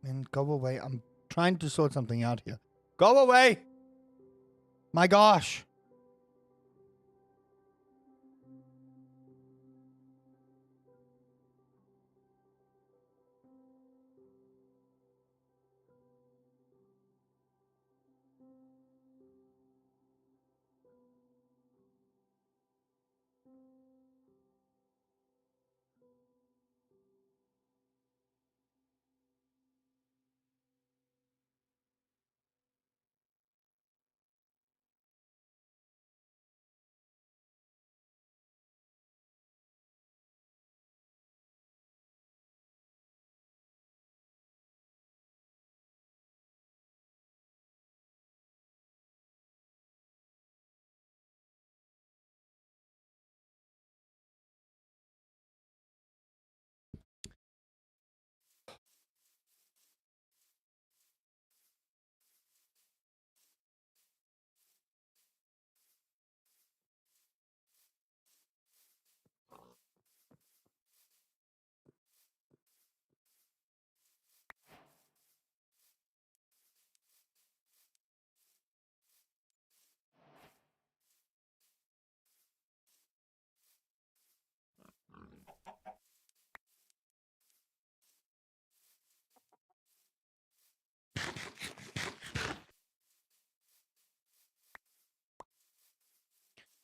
Man, go away. I'm trying to sort something out here. Go away! My gosh.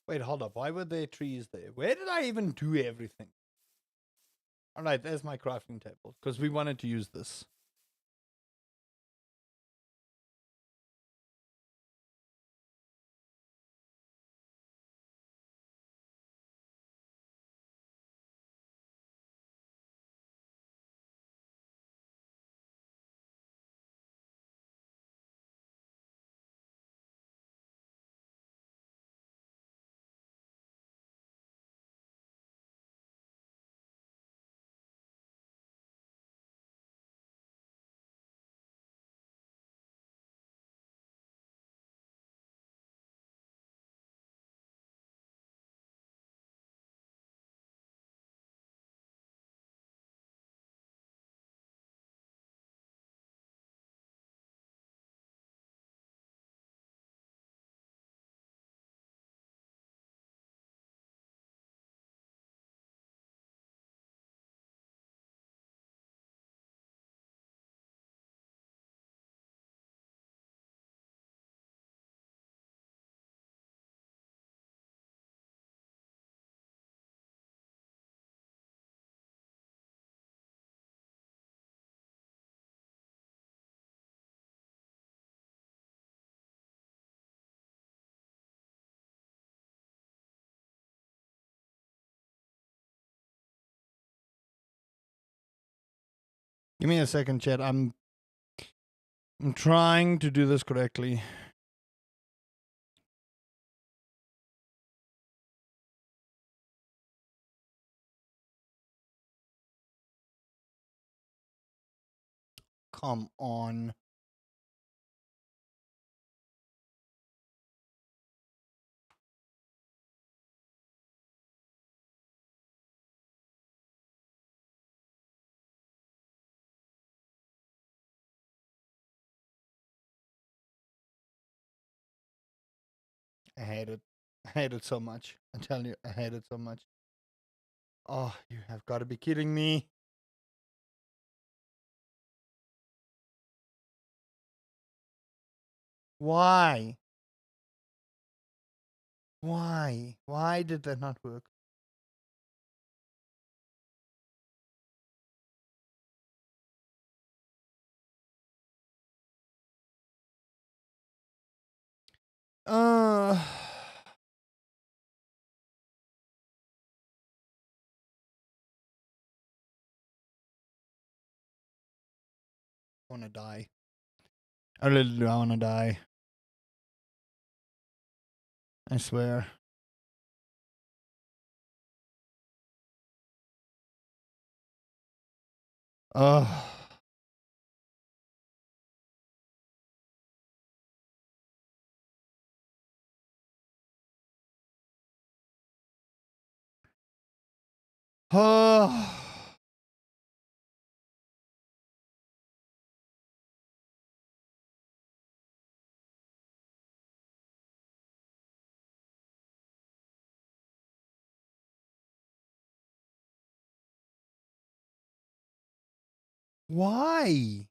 Wait, hold up. Why were there trees there? Where did I even do everything? Alright, there's my crafting table. Because we wanted to use this. Give me a second, chat. I'm trying to do this correctly. Come on. I hate it. I hate it so much. I tell you, I hate it so much. Oh, you have got to be kidding me. Why? Why? Why did that not work? Uh, I want to die. I really do. I want to die. I swear. Ugh. Oh. Why?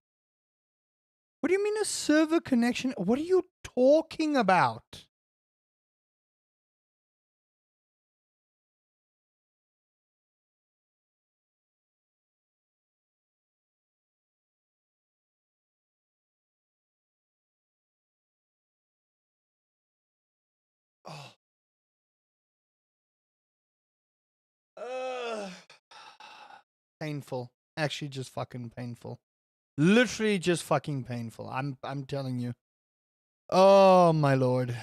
What do you mean a server connection? What are you talking about? Oh. Ugh. Painful. Actually, just fucking painful. Literally, just fucking painful. I'm telling you. Oh my lord.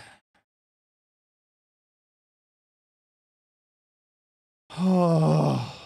Oh.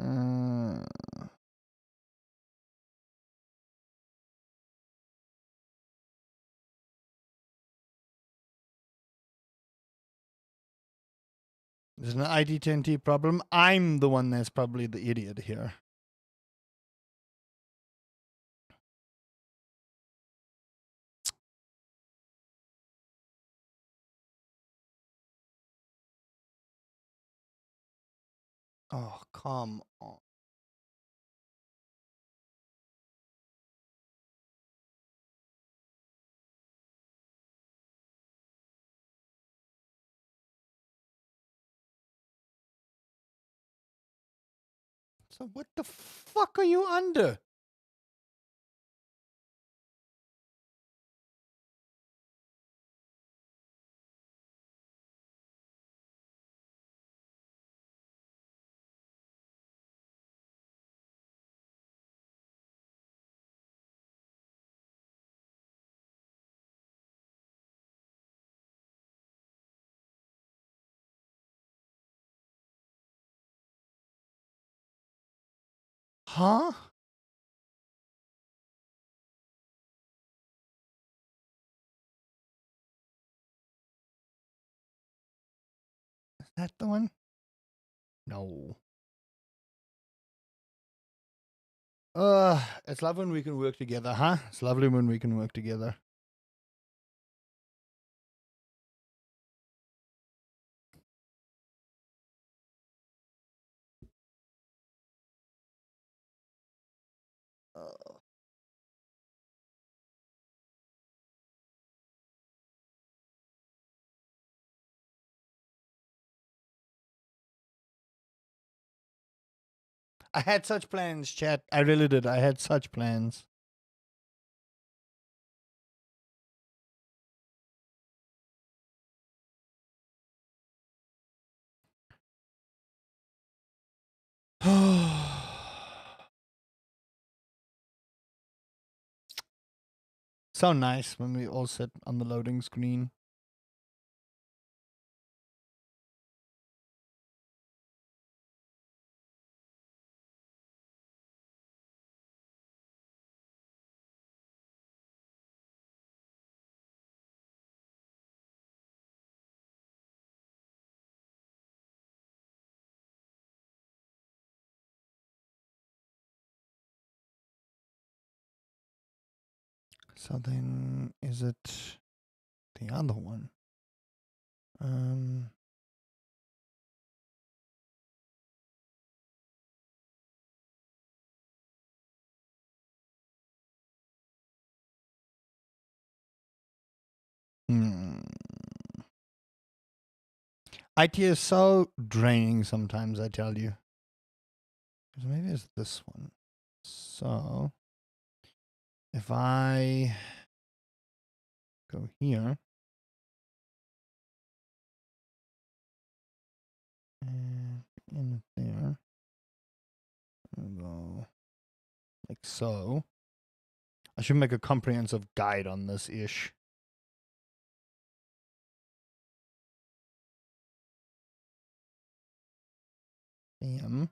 Uh, there's an ID10T problem. I'm the one that's probably the idiot here. Oh, come on. So what the fuck are you under? Huh? that the one? No. It's lovely when we can work together, huh? It's lovely when we can work together. I had such plans, chat. I really did. I had such plans. So nice when we all sit on the loading screen. So then, is it the other one? IT is so draining sometimes, I tell you. Maybe it's this one. So, if I go here and in there, and go like so. I should make a comprehensive guide on this ish. Bam.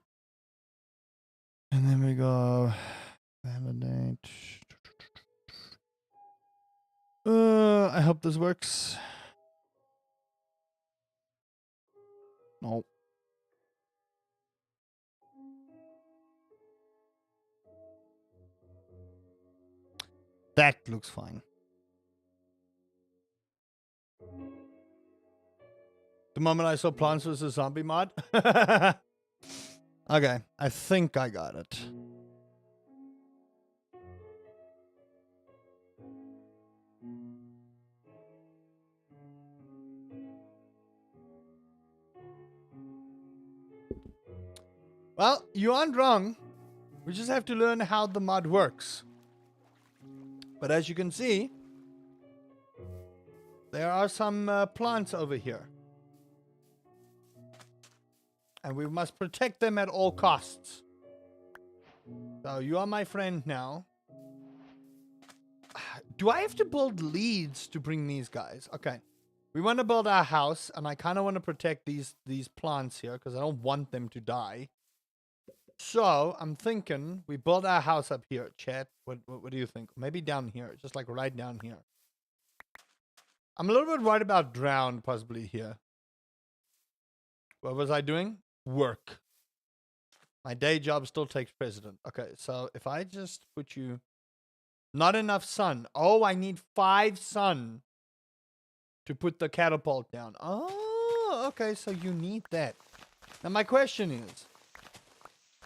And then we go validate. I hope this works. No. That looks fine. The moment I saw Plants vs. Zombie mod. Okay, I think I got it. Well, you aren't wrong. We just have to learn how the mod works. But as you can see, there are some plants over here. And we must protect them at all costs. So you are my friend now. Do I have to build leads to bring these guys? Okay. We want to build our house, and I kind of want to protect these plants here because I don't want them to die. So I'm thinking we build our house up here, chat. What do you think? Maybe down here, just like right down here. I'm a little bit worried about drowned possibly here. What was I doing? Work. My day job still takes precedent. Okay, so if I just put you... Not enough sun. Oh, I need 5 sun to put the catapult down. Oh, okay, so you need that. Now my question is,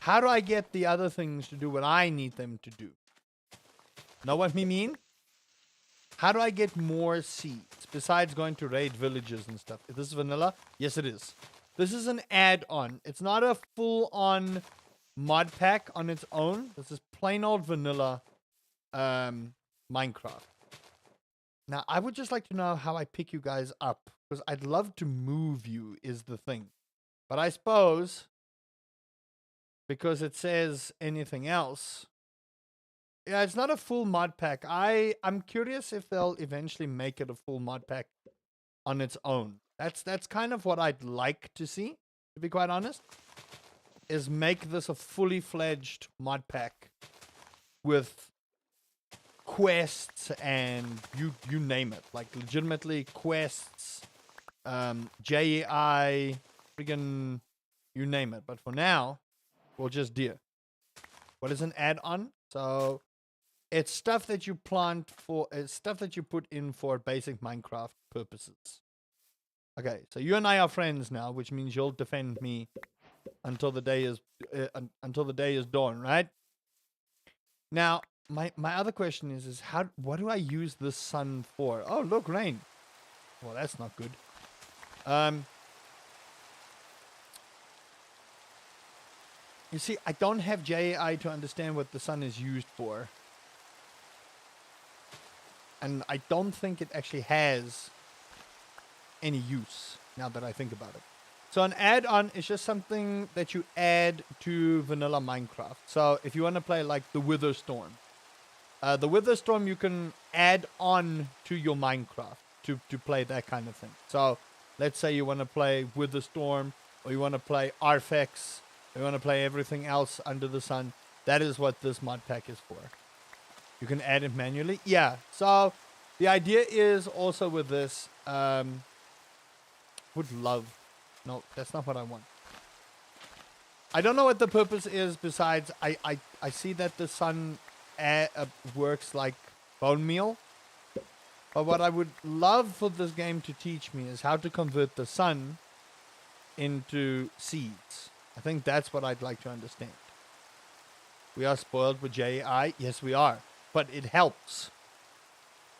how do I get the other things to do what I need them to do? Know what I mean? How do I get more seeds besides going to raid villages and stuff? Is this vanilla? Yes, it is. This is an add-on. It's not a full-on mod pack on its own. This is plain old vanilla Minecraft. Now, I would just like to know how I pick you guys up, because I'd love to move you is the thing. But I suppose, because it says anything else, yeah, it's not a full mod pack. I'm curious if they'll eventually make it a full mod pack on its own. That's kind of what I'd like to see, to be quite honest, is make this a fully fledged mod pack with quests and you name it, like legitimately quests, JEI, friggin' you name it. But for now, we'll just deer. What is an add-on? So it's stuff that you plant for, it's stuff that you put in for basic Minecraft purposes. Okay, so you and I are friends now, which means you'll defend me until the day is dawn, right? Now, my other question is what do I use the sun for? Oh, look, rain. Well, that's not good. You see, I don't have JAI to understand what the sun is used for. And I don't think it actually has any use, now that I think about it. So an add-on is just something that you add to vanilla Minecraft. So if you want to play like the Witherstorm, you can add on to your Minecraft to play that kind of thing. So let's say you want to play Witherstorm, or you want to play Arfex, or you want to play everything else under the sun. That is what this mod pack is for. You can add it manually. Yeah, so the idea is also with this, no, that's not what I want. I don't know what the purpose is besides I see that the sun works like bone meal. But what I would love for this game to teach me is how to convert the sun into seeds. I think that's what I'd like to understand. We are spoiled with JAI. Yes, we are. But it helps.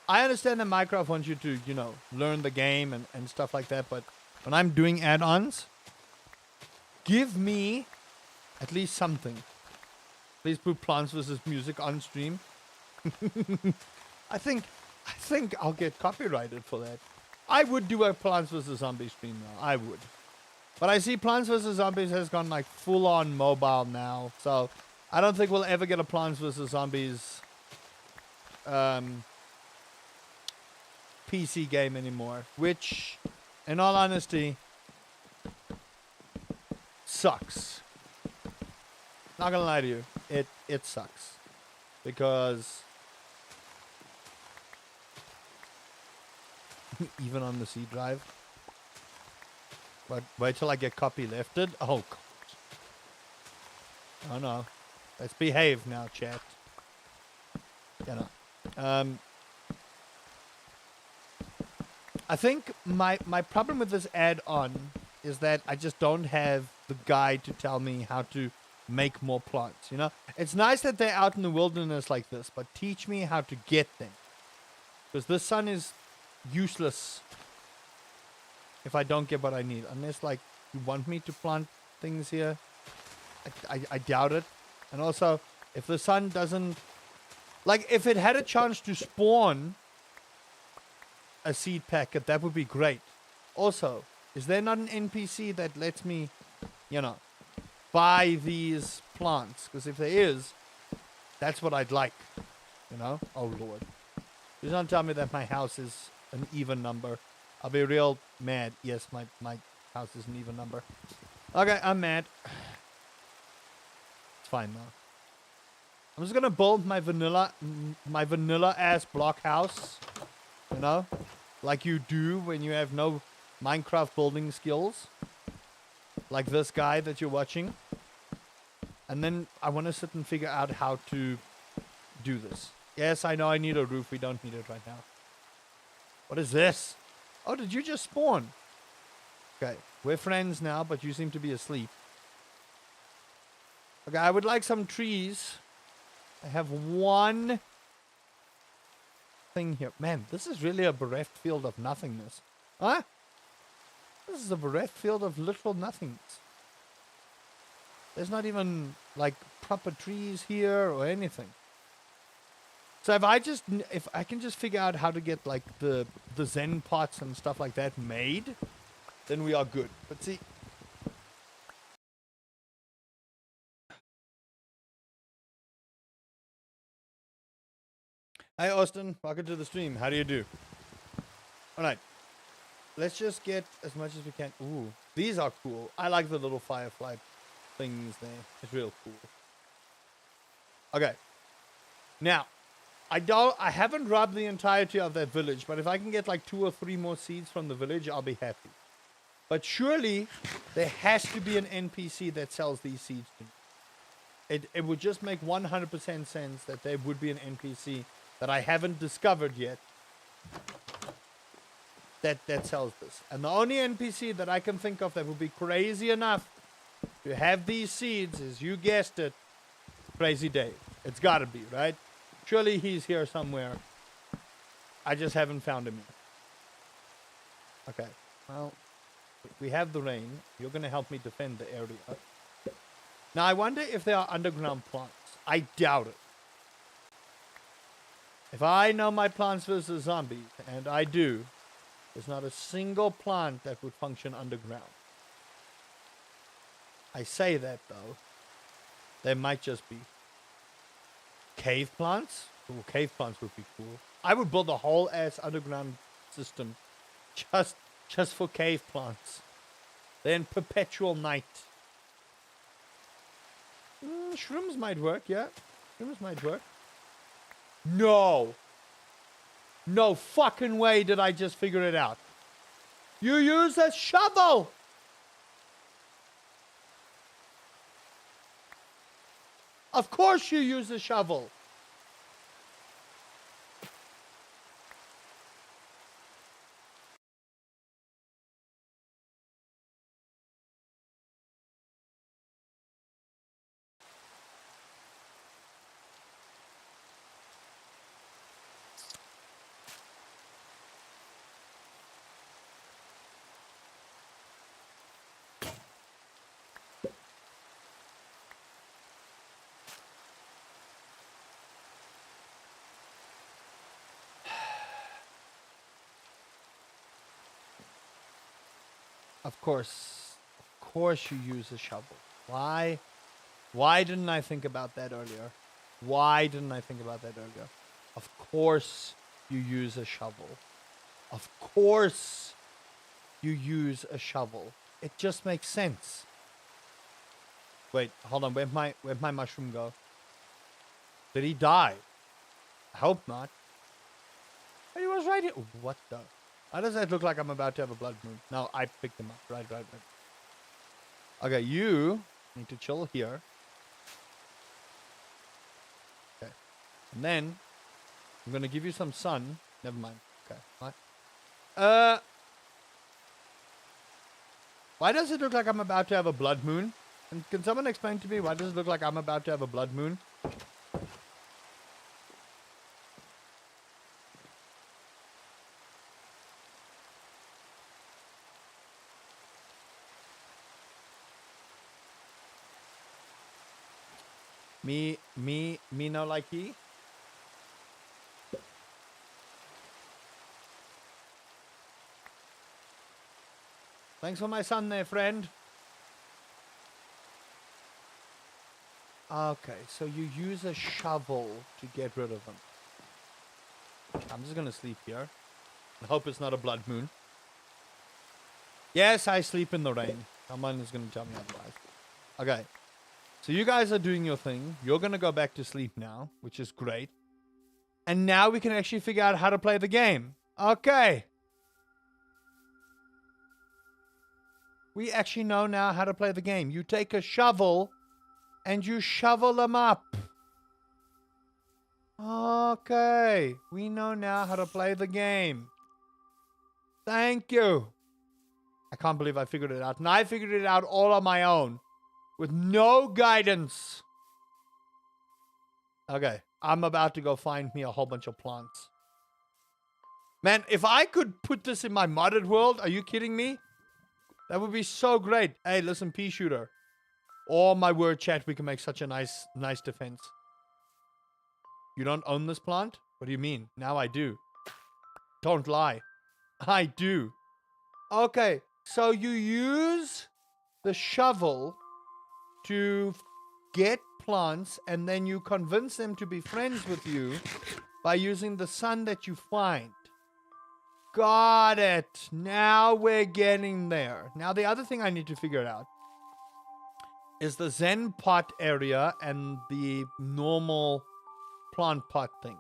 I understand that Minecraft wants you to, learn the game and stuff like that. But when I'm doing add-ons, give me at least something. Please put Plants vs. Music on stream. I think I'll get copyrighted for that. I would do a Plants vs. Zombies stream now. I would. But I see Plants vs. Zombies has gone like full-on mobile now. So I don't think we'll ever get a Plants vs. Zombies PC game anymore. Which, in all honesty, sucks. Not gonna lie to you. It sucks. Because even on the C drive. But wait till I get copy lifted. Oh, God. Oh, no. Let's behave now, chat. I think my problem with this add-on is that I just don't have the guide to tell me how to make more plants, It's nice that they're out in the wilderness like this, but teach me how to get them. Because the sun is useless if I don't get what I need. Unless, you want me to plant things here. I doubt it. And also, if the sun doesn't... if it had a chance to spawn a seed packet, that would be great. Also, is there not an NPC that lets me, buy these plants? Because if there is, that's what I'd like. Oh, Lord. Please don't tell me that my house is an even number. I'll be real mad. Yes, my house is an even number. Okay, I'm mad. It's fine now. I'm just gonna build my vanilla ass block house. Like you do when you have no Minecraft building skills. Like this guy that you're watching. And then I want to sit and figure out how to do this. Yes, I know I need a roof. We don't need it right now. What is this? Oh, did you just spawn? Okay, we're friends now, but you seem to be asleep. Okay, I would like some trees. I have one thing here. Man, this is really a bereft field of nothingness. Huh? This is a bereft field of literal nothingness. There's not even, proper trees here or anything. So if I can just figure out how to get, the Zen pots and stuff like that made, then we are good. But see... Hi, Austin. Welcome to the stream. How do you do? Alright. Let's just get as much as we can. Ooh, these are cool. I like the little firefly things there. It's real cool. Okay. Now, I haven't robbed the entirety of that village, but if I can get 2 or 3 more seeds from the village, I'll be happy. But surely there has to be an NPC that sells these seeds to me. It would just make 100% sense that there would be an NPC that I haven't discovered yet that sells this. And the only NPC that I can think of that would be crazy enough to have these seeds is, you guessed it, Crazy Dave. It's gotta be, right? Surely he's here somewhere. I just haven't found him yet. Okay, well, we have the rain. You're gonna help me defend the area. Now, I wonder if there are underground plants. I doubt it. If I know my Plants vs. Zombies, and I do, there's not a single plant that would function underground. I say that, though. There might just be. Cave plants? Ooh, cave plants would be cool. I would build a whole ass underground system just for cave plants. Then perpetual night. Shrooms might work, yeah. Shrooms might work. No. No fucking way did I just figure it out. You use a shovel. Of course you use a shovel. Of course you use a shovel. Why didn't I think about that earlier? Why didn't I think about that earlier? Of course you use a shovel. Of course you use a shovel. It just makes sense. Wait, hold on. Where'd my mushroom go? Did he die? I hope not. But he was right here. What the? Why does that look like I'm about to have a blood moon? No, I picked him up. Right. Okay, you need to chill here. Okay. And then I'm going to give you some sun. Never mind. Okay. What? Why does it look like I'm about to have a blood moon? And can someone explain to me why does it look like I'm about to have a blood moon? Me no like he? Thanks for my son there, friend. Okay, so you use a shovel to get rid of them. I'm just gonna sleep here. I hope it's not a blood moon. Yes, I sleep in the rain. Someone is gonna tell me otherwise. Okay. So you guys are doing your thing. You're going to go back to sleep now, which is great. And now we can actually figure out how to play the game. Okay. We actually know now how to play the game. You take a shovel and you shovel them up. Okay. We know now how to play the game. Thank you. I can't believe I figured it out. And I figured it out all on my own. With no guidance. Okay, I'm about to go find me a whole bunch of plants. Man, if I could put this in my modded world, are you kidding me? That would be so great. Hey, listen, pea shooter. Oh my word, chat, we can make such a nice defense. You don't own this plant? What do you mean? Now I do. Don't lie. I do. Okay, so you use the shovel to get plants, and then you convince them to be friends with you by using the sun that you find. Got it. Now we're getting there. Now the other thing I need to figure out is the Zen pot area and the normal plant pot thing.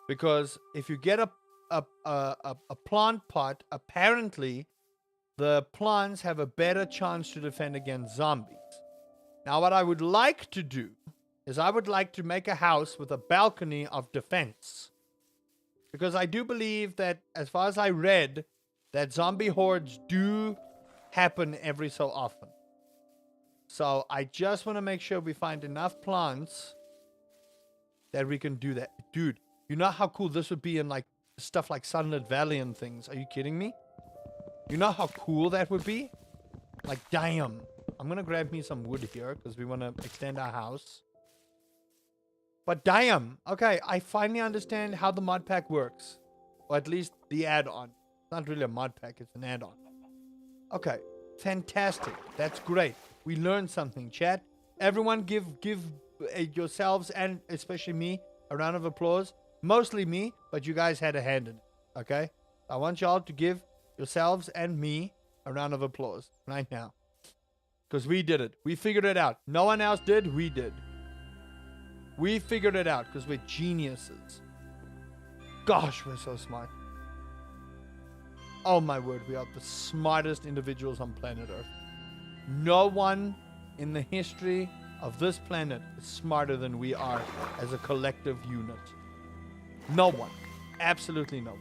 Because if you get a plant pot, apparently the plants have a better chance to defend against zombies. Now, what I would like to do is I would like to make a house with a balcony of defense. Because I do believe that, as far as I read, that zombie hordes do happen every so often. So I just want to make sure we find enough plants that we can do that. Dude, you know how cool this would be in like stuff like Sunlit Valley and things? Are you kidding me? You know how cool that would be? Like, damn. I'm going to grab me some wood here because we want to extend our house. But damn. Okay, I finally understand how the mod pack works. Or at least the add-on. It's not really a mod pack, it's an add-on. Okay, fantastic. That's great. We learned something, chat. Everyone give yourselves and especially me a round of applause. Mostly me, but you guys had a hand in it, okay? I want y'all to give yourselves and me a round of applause right now. Because we did it. We figured it out. No one else did. We did. We figured it out because we're geniuses. Gosh, we're so smart. Oh my word, we are the smartest individuals on planet Earth. No one in the history of this planet is smarter than we are as a collective unit. No one. Absolutely no one.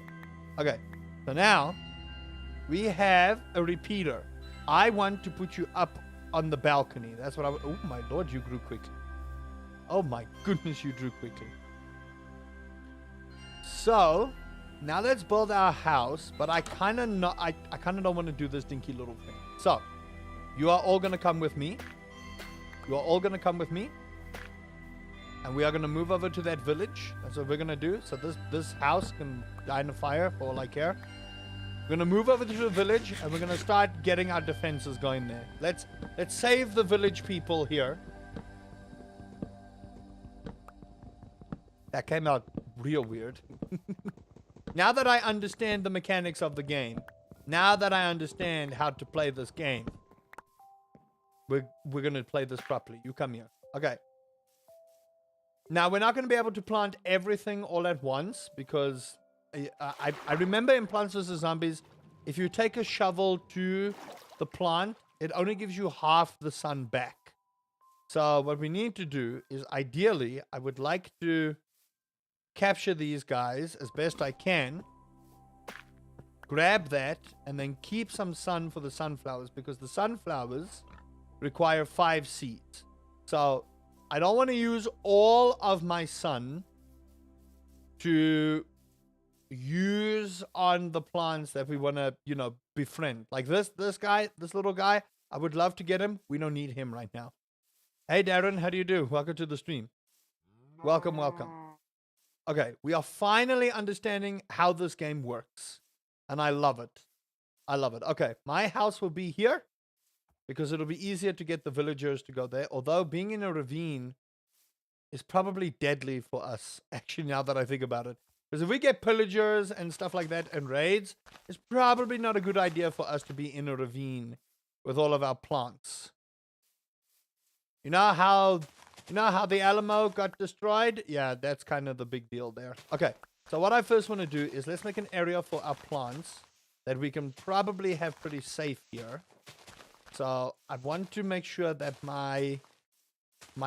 Okay, so now we have a repeater. I want to put you up on the balcony. That's what I would. Oh my lord, you grew quickly. Oh my goodness, you grew quickly. So now let's build our house, but I kind of don't want to do this dinky little thing. So you are all gonna come with me. You are all gonna come with me, and we are gonna move over to that village. That's what we're gonna do. So this house can die in a fire for all I care. We're gonna move over to the village, and we're gonna start getting our defenses going there. Let's save the village people here. That came out real weird. Now that I understand the mechanics of the game, now that I understand how to play this game, we're gonna play this properly. You come here. Okay. Now we're not gonna be able to plant everything all at once because I remember in Plants vs Zombies, if you take a shovel to the plant, it only gives you half the sun back. So what we need to do is, ideally, I would like to capture these guys as best I can, grab that, and then keep some sun for the sunflowers, because the sunflowers require 5 seeds. So I don't want to use all of my sun to use on the plants that we want to, you know, befriend. Like this guy, this little guy, I would love to get him. We don't need him right now. Hey Darren, how do you do? Welcome to the stream. Welcome. Okay, we are finally understanding how this game works, and I love it. Okay, my house will be here because it'll be easier to get the villagers to go there, although being in a ravine is probably deadly for us, actually, now that I think about it. Because if we get pillagers and stuff like that and raids, it's probably not a good idea for us to be in a ravine with all of our plants. You know how the Alamo got destroyed? Yeah, that's kind of the big deal there. Okay, so what I first want to do is let's make an area for our plants that we can probably have pretty safe here. So I want to make sure that my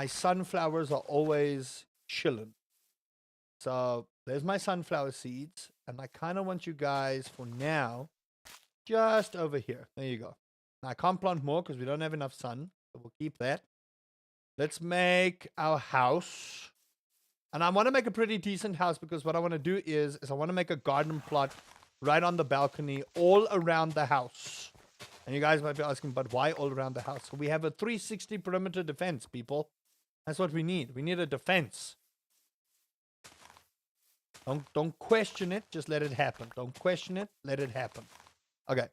sunflowers are always chilling. So there's my sunflower seeds, and I kind of want you guys for now just over here. There you go. Now I can't plant more because we don't have enough sun, so we'll keep that. Let's make our house. And I want to make a pretty decent house because what I want to do is I want to make a garden plot right on the balcony all around the house. And you guys might be asking, but why all around the house? So we have a 360 perimeter defense, people. That's what we need. We need a defense. Don't question it. Just let it happen. Don't question it. Let it happen. Okay.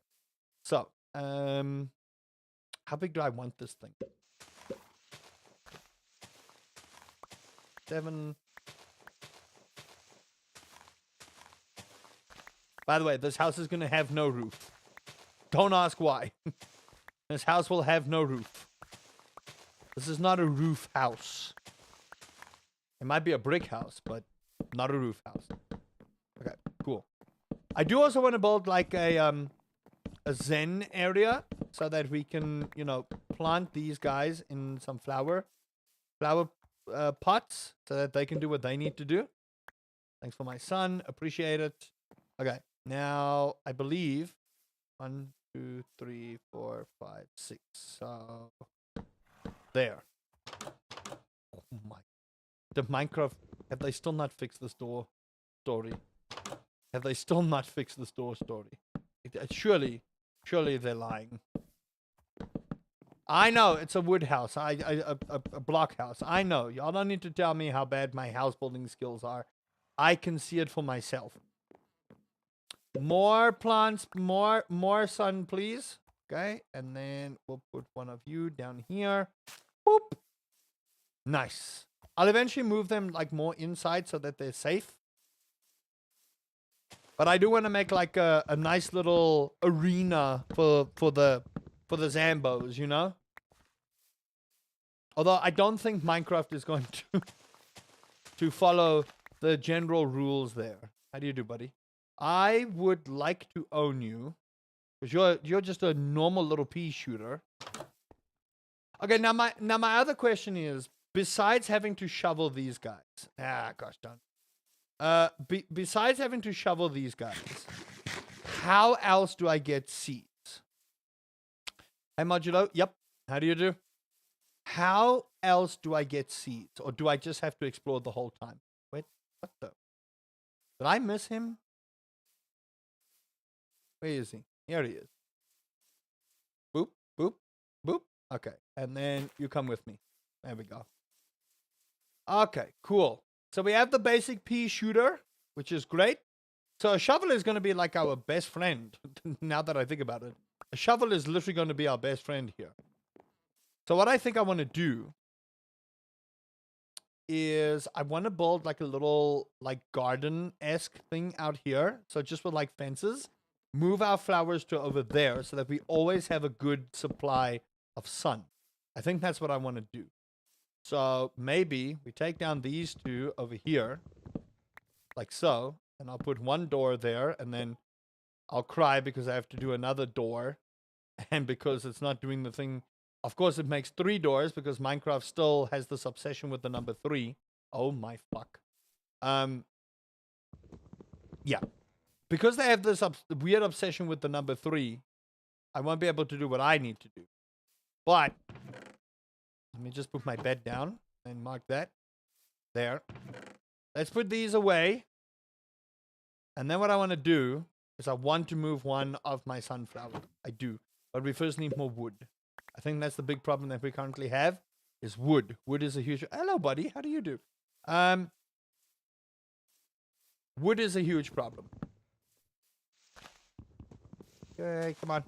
So, how big do I want this thing? 7. By the way, this house is going to have no roof. Don't ask why. This house will have no roof. This is not a roof house. It might be a brick house, but not a roof house. Okay, cool. I do also want to build like a a zen area so that we can, you know, plant these guys in some flower pots so that they can do what they need to do. Thanks for my son. Appreciate it. Okay. Now, I believe 1, 2, 3, 4, 5, 6. So, there. Oh my. The Minecraft, have they still not fixed this door story? Have they still not fixed this door story? Surely they're lying. I know, it's a wood house. A block house. I know. Y'all don't need to tell me how bad my house building skills are. I can see it for myself. More plants, more sun, please. Okay, and then we'll put one of you down here. Boop. Nice. I'll eventually move them like more inside so that they're safe. But I do want to make like a nice little arena for the Zambos, you know? Although I don't think Minecraft is going to follow the general rules there. How do you do, buddy? I would like to own you, because you're just a normal little pea shooter. Okay, now my other question is, besides having to shovel these guys, gosh darn. Besides having to shovel these guys, how else do I get seeds? Hey Modulo, yep. How do you do? How else do I get seeds? Or do I just have to explore the whole time? Wait, what the? Did I miss him? Where is he? Here he is. Boop, boop, boop. Okay, and then you come with me. There we go. Okay, cool. So we have the basic pea shooter, which is great. So a shovel is going to be like our best friend, now that I think about it. A shovel is literally going to be our best friend here. So what I think I want to do is I want to build like a little like garden-esque thing out here. So just with like fences. Move our flowers to over there so that we always have a good supply of sun. I think that's what I want to do. So maybe we take down these two over here, like so, and I'll put one door there, and then I'll cry because I have to do another door, and because it's not doing the thing. Of course, it makes 3 doors because Minecraft still has this obsession with the number 3. Oh my fuck. Yeah. Because they have this weird obsession with the number 3, I won't be able to do what I need to do. But, let me just put my bed down and mark that. There. Let's put these away. And then what I want to do is I want to move one of my sunflowers. I do. But we first need more wood. I think that's the big problem that we currently have, is wood. Wood is a huge... Hello, buddy. How do you do? Wood is a huge problem. Okay, come on.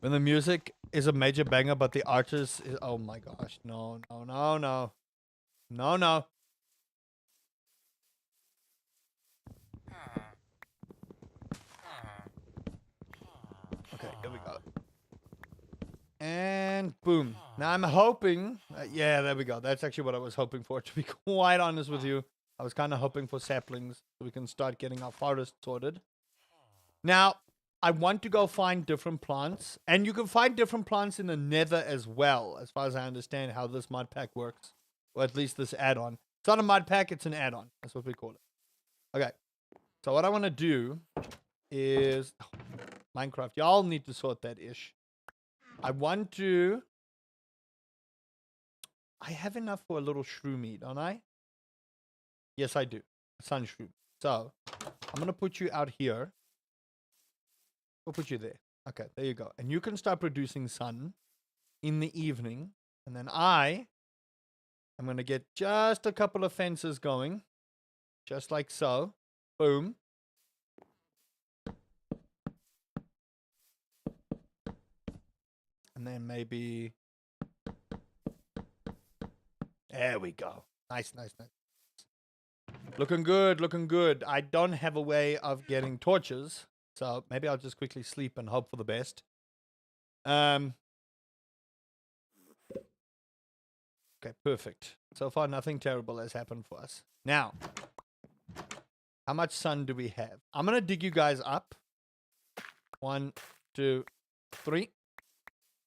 When the music is a major banger, but the artist is... Oh my gosh. No, no, no, no. No, no. Okay, here we go. And boom. Now I'm hoping... yeah, there we go. That's actually what I was hoping for, to be quite honest with you. I was kind of hoping for saplings so we can start getting our forest sorted. Now, I want to go find different plants. And you can find different plants in the nether as well, as far as I understand how this mod pack works. Or at least this add-on. It's not a mod pack, it's an add-on. That's what we call it. Okay. So what I want to do is... Oh, Minecraft, y'all need to sort that ish. I want to... I have enough for a little shroom meat, don't I? Yes, I do. Sun shroom. So, I'm going to put you out here. We'll put you there. Okay, there you go. And you can start producing sun in the evening. And then I'm going to get just a couple of fences going. Just like so. Boom. And then maybe... There we go. Nice, nice, nice. Looking good, looking good. I don't have a way of getting torches. So maybe I'll just quickly sleep and hope for the best. Okay, perfect. So far, nothing terrible has happened for us. Now, how much sun do we have? I'm going to dig you guys up. 1, 2, 3.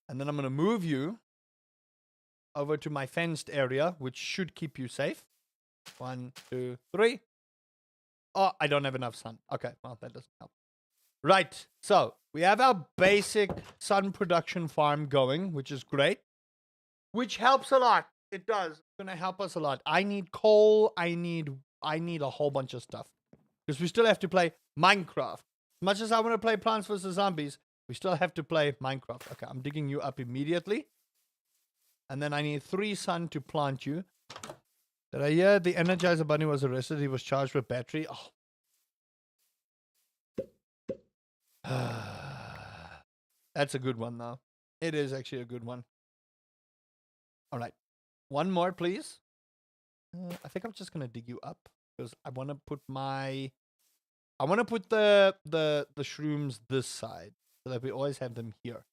And then I'm going to move you over to my fenced area, which should keep you safe. 1, 2, 3. Oh, I don't have enough sun. Okay, well, that doesn't help. Right, so we have our basic sun production farm going, which is great. Which helps a lot. It does. It's going to help us a lot. I need coal. I need a whole bunch of stuff. Because we still have to play Minecraft. As much as I want to play Plants vs. Zombies, we still have to play Minecraft. Okay, I'm digging you up immediately. And then I need 3 sun to plant you. Did I hear the Energizer Bunny was arrested? He was charged with battery. Oh. That's a good one, though. It is actually a good one. All right. One more, please. I think I'm just going to dig you up. Because I want to put my... I want to put the shrooms this side. So that we always have them here.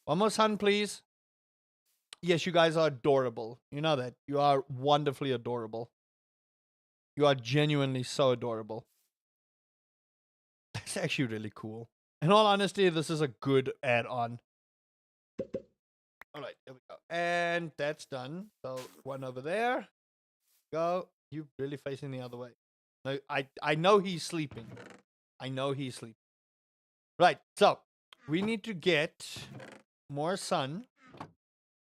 One more sun, please. Yes, you guys are adorable. You know that. You are wonderfully adorable. You are genuinely so adorable. That's actually really cool. In all honesty, this is a good add-on. All right, there we go. And that's done. So one over there. Go. You're really facing the other way. No, I know he's sleeping. I know he's sleeping. Right, so we need to get more sun.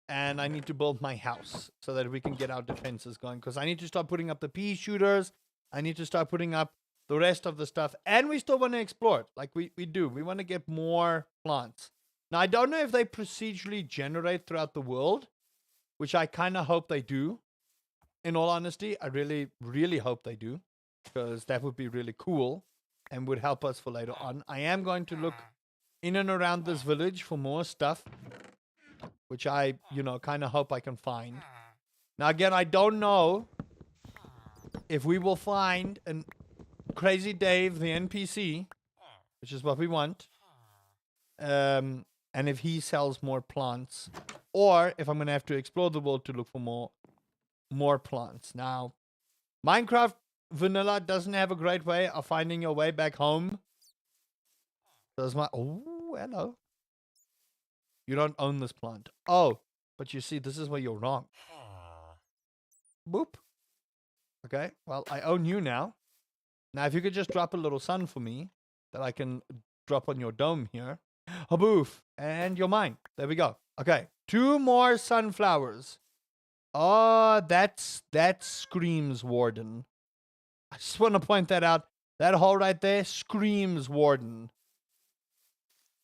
And I need to build my house so that we can get our defenses going. Because I need to start putting up the pea shooters. I need to start putting up the rest of the stuff. And we still want to explore it. Like we do. We want to get more plants. Now, I don't know if they procedurally generate throughout the world. Which I kind of hope they do. In all honesty, I really, really hope they do. Because that would be really cool. And would help us for later on. I am going to look in and around this village for more stuff. Which I, kind of hope I can find. Now, again, I don't know if we will find Crazy Dave, the NPC, which is what we want. And if he sells more plants. Or if I'm going to have to explore the world to look for more plants. Now, Minecraft Vanilla doesn't have a great way of finding your way back home. Does my... Oh, hello. You don't own this plant. Oh, but you see, this is where you're wrong. Boop. Okay, well, I own you now. Now, if you could just drop a little sun for me that I can drop on your dome here. A boof. And you're mine. There we go. Okay, 2 more sunflowers. Oh, that screams Warden. I just want to point that out. That hole right there screams Warden.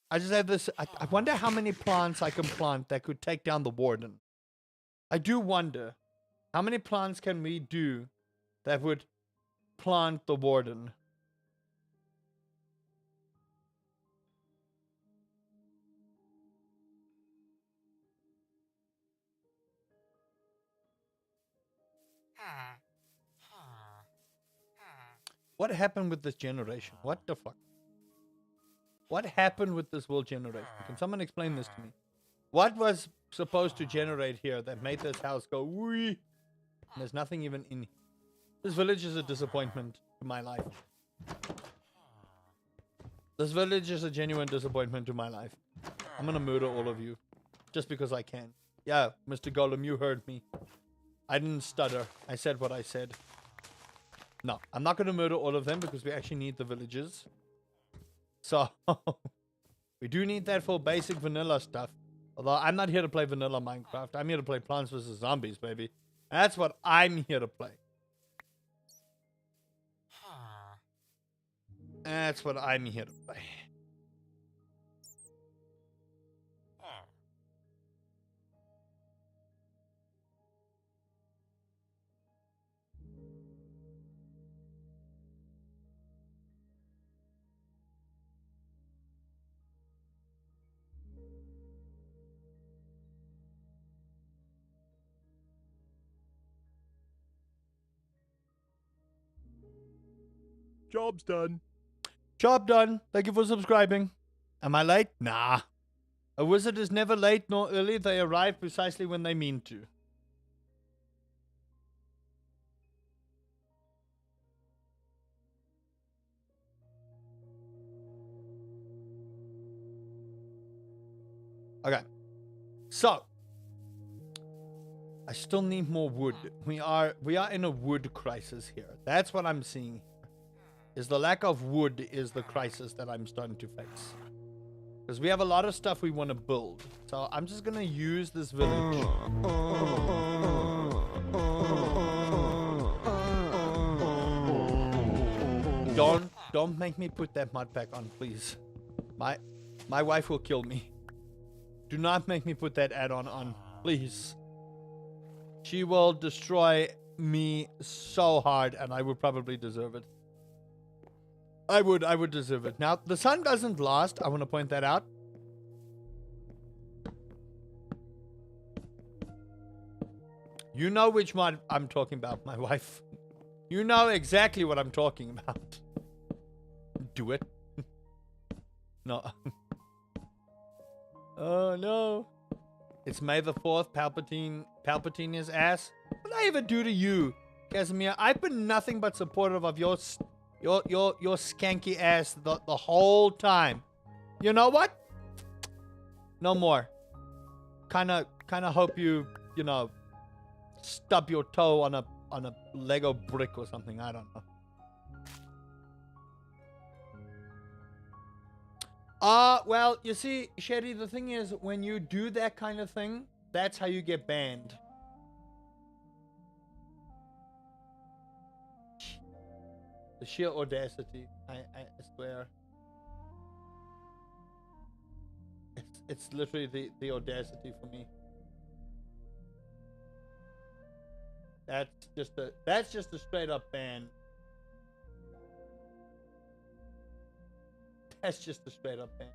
I just have this. I wonder how many plants I can plant that could take down the Warden. I do wonder. How many plants can we do that would plant the Warden? What happened with this generation? What the fuck? What happened with this world generation? Can someone explain this to me? What was supposed to generate here that made this house go wee? There's nothing even in here. This village is a disappointment to my life. This village is a genuine disappointment to my life. I'm gonna murder all of you. Just because I can. Yeah, Mr. Golem, you heard me. I didn't stutter. I said what I said. No, I'm not gonna murder all of them because we actually need the villages. So, we do need that for basic vanilla stuff. Although, I'm not here to play vanilla Minecraft. I'm here to play Plants vs. Zombies, baby. That's what I'm here to play. That's what I'm here to play. Job's done. Job done. Thank you for subscribing. Am I late? Nah. A wizard is never late nor early. They arrive precisely when they mean to. Okay. So, I still need more wood. We are in a wood crisis here. That's what I'm seeing. Is the lack of wood is the crisis that I'm starting to face. Because we have a lot of stuff we want to build. So I'm just gonna use this village. Don't make me put that mud pack on, please. My wife will kill me. Do not make me put that add-on on, please. She will destroy me so hard, and I would probably deserve it. I would deserve it. Now, the sun doesn't last. I want to point that out. You know which one I'm talking about, my wife. You know exactly what I'm talking about. Do it. No. Oh, no. It's May the 4th. Palpatine his ass. What did I ever do to you, Casimir? I've been nothing but supportive of your skanky ass the whole time. You know what? No more. Kinda hope you know, stub your toe on a Lego brick or something. I don't know. Well, you see, Shetty, the thing is, when you do that kind of thing, that's how you get banned. The sheer audacity, I swear. It's literally the audacity for me. That's just a straight up ban. That's just a straight up ban.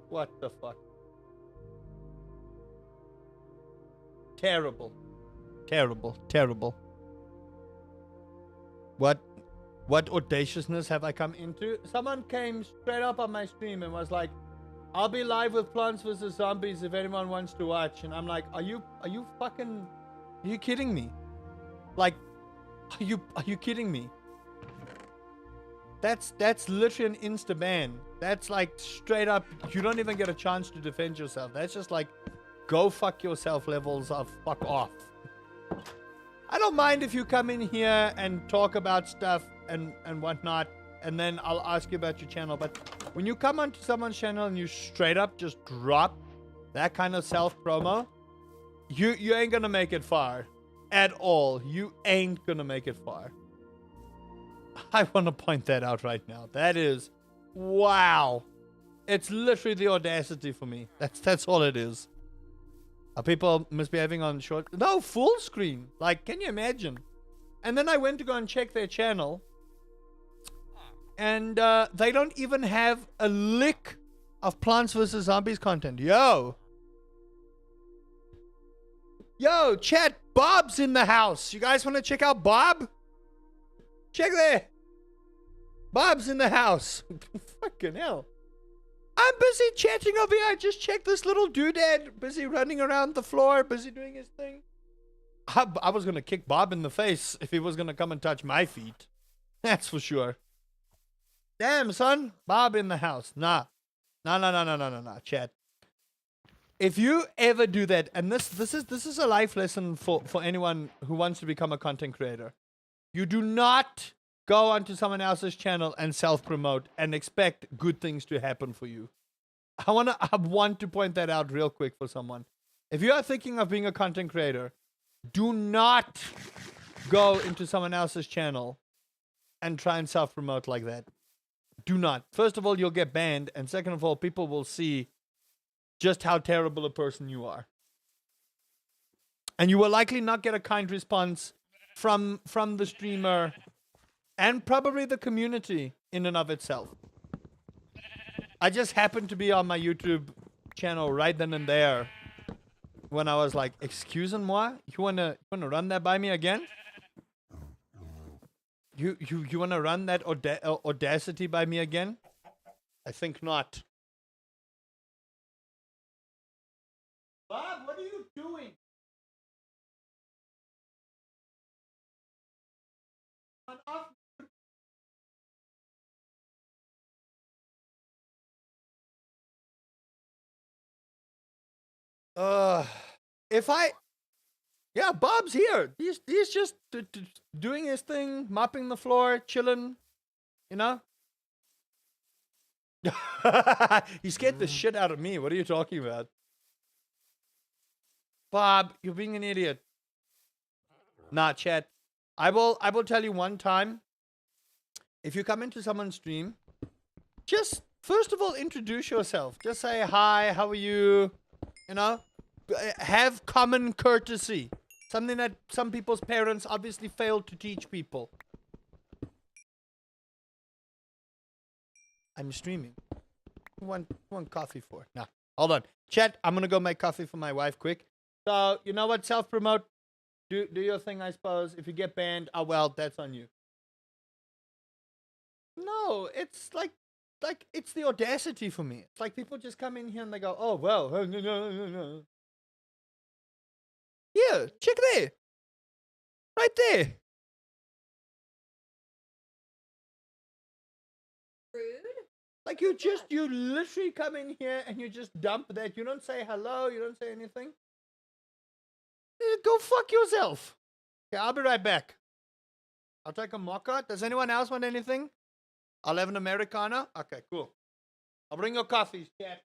What the fuck? Terrible. Terrible. Terrible. What audaciousness have I come into? Someone came straight up on my stream and was like, I'll be live with Plants vs. Zombies if anyone wants to watch. And I'm like, are you kidding me? Like, are you kidding me? That's literally an insta ban. That's like straight up, you don't even get a chance to defend yourself. That's just like, go fuck yourself levels of fuck off. I don't mind if you come in here and talk about stuff and whatnot, and then I'll ask you about your channel. But when you come onto someone's channel and you straight up just drop that kind of self promo, you ain't gonna make it far at all. You ain't gonna make it far. I want to point that out right now. That is, wow. It's literally the audacity for me. That's all it is. Are people misbehaving on short? No, full screen. Like, can you imagine? And then I went to go and check their channel, and they don't even have a lick of Plants vs. Zombies content. Yo, chat, Bob's in the house. You guys want to check out Bob? Check there. Bob's in the house. Fucking hell. I'm busy chatting over here. I just checked this little doodad busy running around the floor, busy doing his thing. I was going to kick Bob in the face if he was going to come and touch my feet. That's for sure. Damn, son. Bob in the house. Nah, chat. If you ever do that, and this is a life lesson for anyone who wants to become a content creator. You do not go onto someone else's channel and self-promote and expect good things to happen for you. I want to point that out real quick for someone. If you are thinking of being a content creator, do not go into someone else's channel and try and self-promote like that. Do not. First of all, you'll get banned, and second of all, people will see just how terrible a person you are. And you will likely not get a kind response from the streamer and probably the community in and of itself. I just happened to be on my YouTube channel right then and there when I was like, excuse-moi, you wanna run that by me again? You wanna run that audacity by me again? I think not. Bob, what are you doing? Off Uh, if I, yeah, Bob's here. He's just doing his thing, mopping the floor, chilling. You know. He scared the shit out of me. What are you talking about? Bob, you're being an idiot. Nah, chat. I will tell you one time. If you come into someone's stream, just first of all introduce yourself. Just say hi, how are you? You know? Have common courtesy. Something that some people's parents obviously failed to teach people. I'm streaming. Who want coffee for? Nah. Hold on. Chat, I'm gonna go make coffee for my wife quick. So, you know what? Self-promote. Do your thing, I suppose. If you get banned, oh well, that's on you. No, it's like it's the audacity for me. It's like people just come in here and they go, "Oh well, here, check there, right there." Rude. Like you literally come in here and you just dump that. You don't say hello. You don't say anything. Go fuck yourself. Okay, I'll be right back. I'll take a mocha. Does anyone else want anything? I'll have an Americano. Okay, cool. I'll bring your coffees, chat.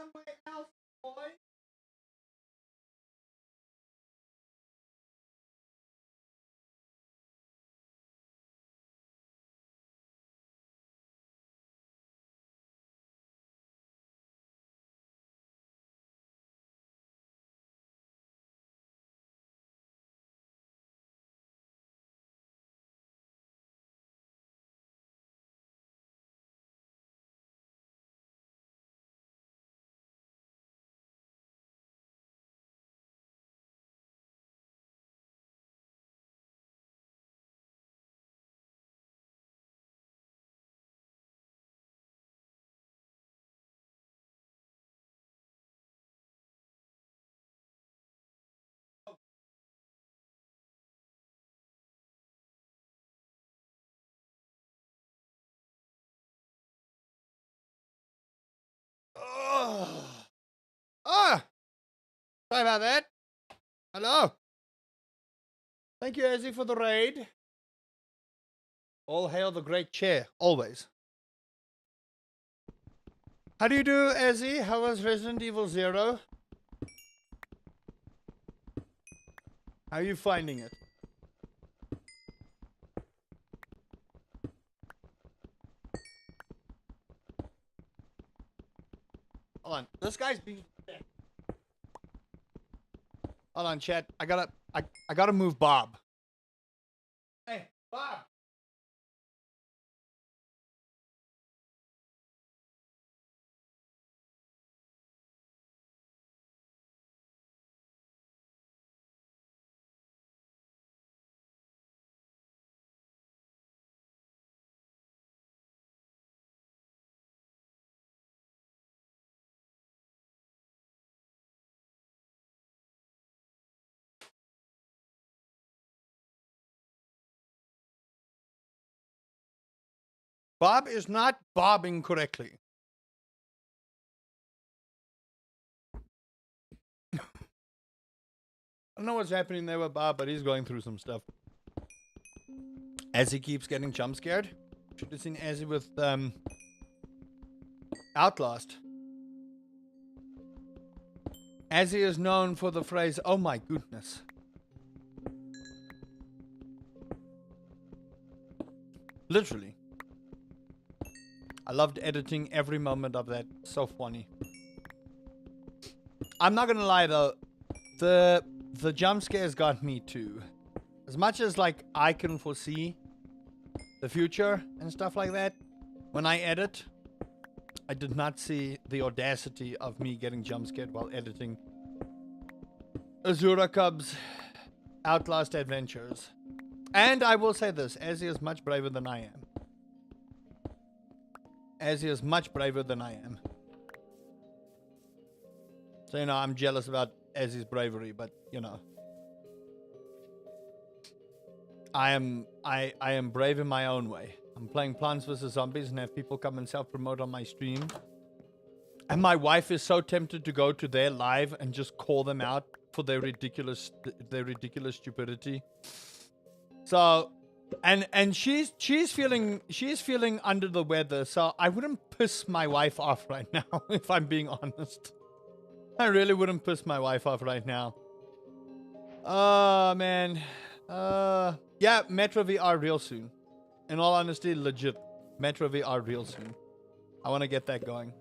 somewhere else, boy. Oh. Ah! Sorry about that. Hello. Thank you, Ezzy, for the raid. All hail the great chair, always. How do you do, Ezzy? How was Resident Evil 0? How are you finding it? Hold on. This guy's being... Hold on, chat. I gotta move Bob. Hey, Bob! Bob is not bobbing correctly. I don't know what's happening there with Bob, but he's going through some stuff. As he keeps getting jump scared. Should have seen Azzy with Outlast. Azzy is known for the phrase, "Oh my goodness." Literally. I loved editing every moment of that. So funny. I'm not gonna lie though, the jump scares got me too. As much as like I can foresee the future and stuff like that, when I edit, I did not see the audacity of me getting jump scared while editing Azura Cub's Outlast Adventures. And I will say this, Azzy is much braver than I am. Azzy is much braver than I am. So, you know, I'm jealous about Azzy's bravery, but, you know. I am brave in my own way. I'm playing Plants vs. Zombies and have people come and self-promote on my stream. And my wife is so tempted to go to their live and just call them out for their ridiculous stupidity. So, and she's feeling under the weather. So I wouldn't piss my wife off right now, if I'm being honest. I really wouldn't piss my wife off right now. Oh man. Yeah, Metro VR real soon. In all honesty, legit. Metro VR real soon. I want to get that going.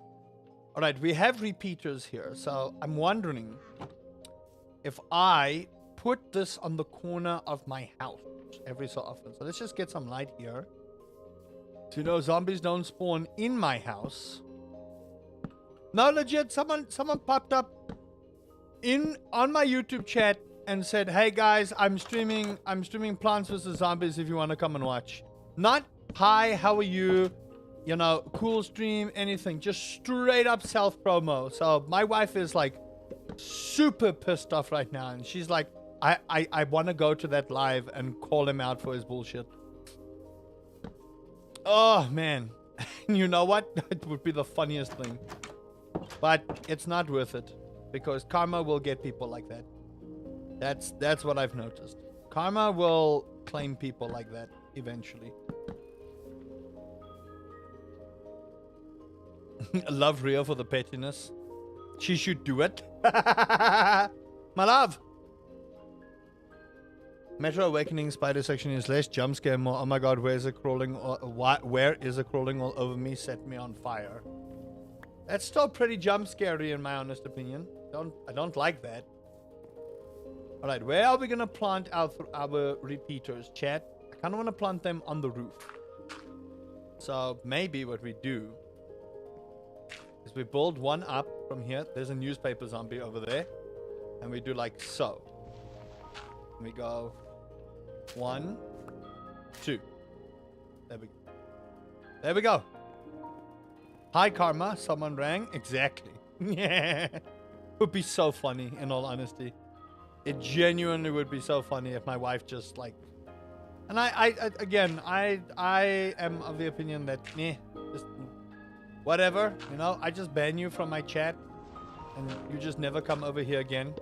Alright, we have repeaters here. So I'm wondering if I put this on the corner of my house every so often. So let's just get some light here. So you know zombies don't spawn in my house. No, legit, someone popped up on my YouTube chat and said, "Hey guys, I'm streaming Plants vs. Zombies if you want to come and watch." Not, "Hi, how are you? You know, cool stream," anything. Just straight up self-promo. So my wife is like super pissed off right now. And she's like, I want to go to that live and call him out for his bullshit. Oh, man. You know what? It would be the funniest thing. But it's not worth it. Because karma will get people like that. That's what I've noticed. Karma will claim people like that eventually. Love Rio for the pettiness. She should do it. My love. Metro Awakening spider section is less jump scare, more. Oh my god, where is it crawling? Where is it crawling all over me? Set me on fire. That's still pretty jump scary in my honest opinion. I don't like that. All right, where are we gonna plant our repeaters, chat? I kind of want to plant them on the roof. So maybe what we do is we build one up from here. There's a newspaper zombie over there, and we do like so. We go 1, 2. There we go. There we go. Hi, Karma. Someone rang. Exactly. Yeah. Would be so funny, in all honesty. It genuinely would be so funny if my wife just like... And I am of the opinion that, just whatever, you know, I just ban you from my chat and you just never come over here again.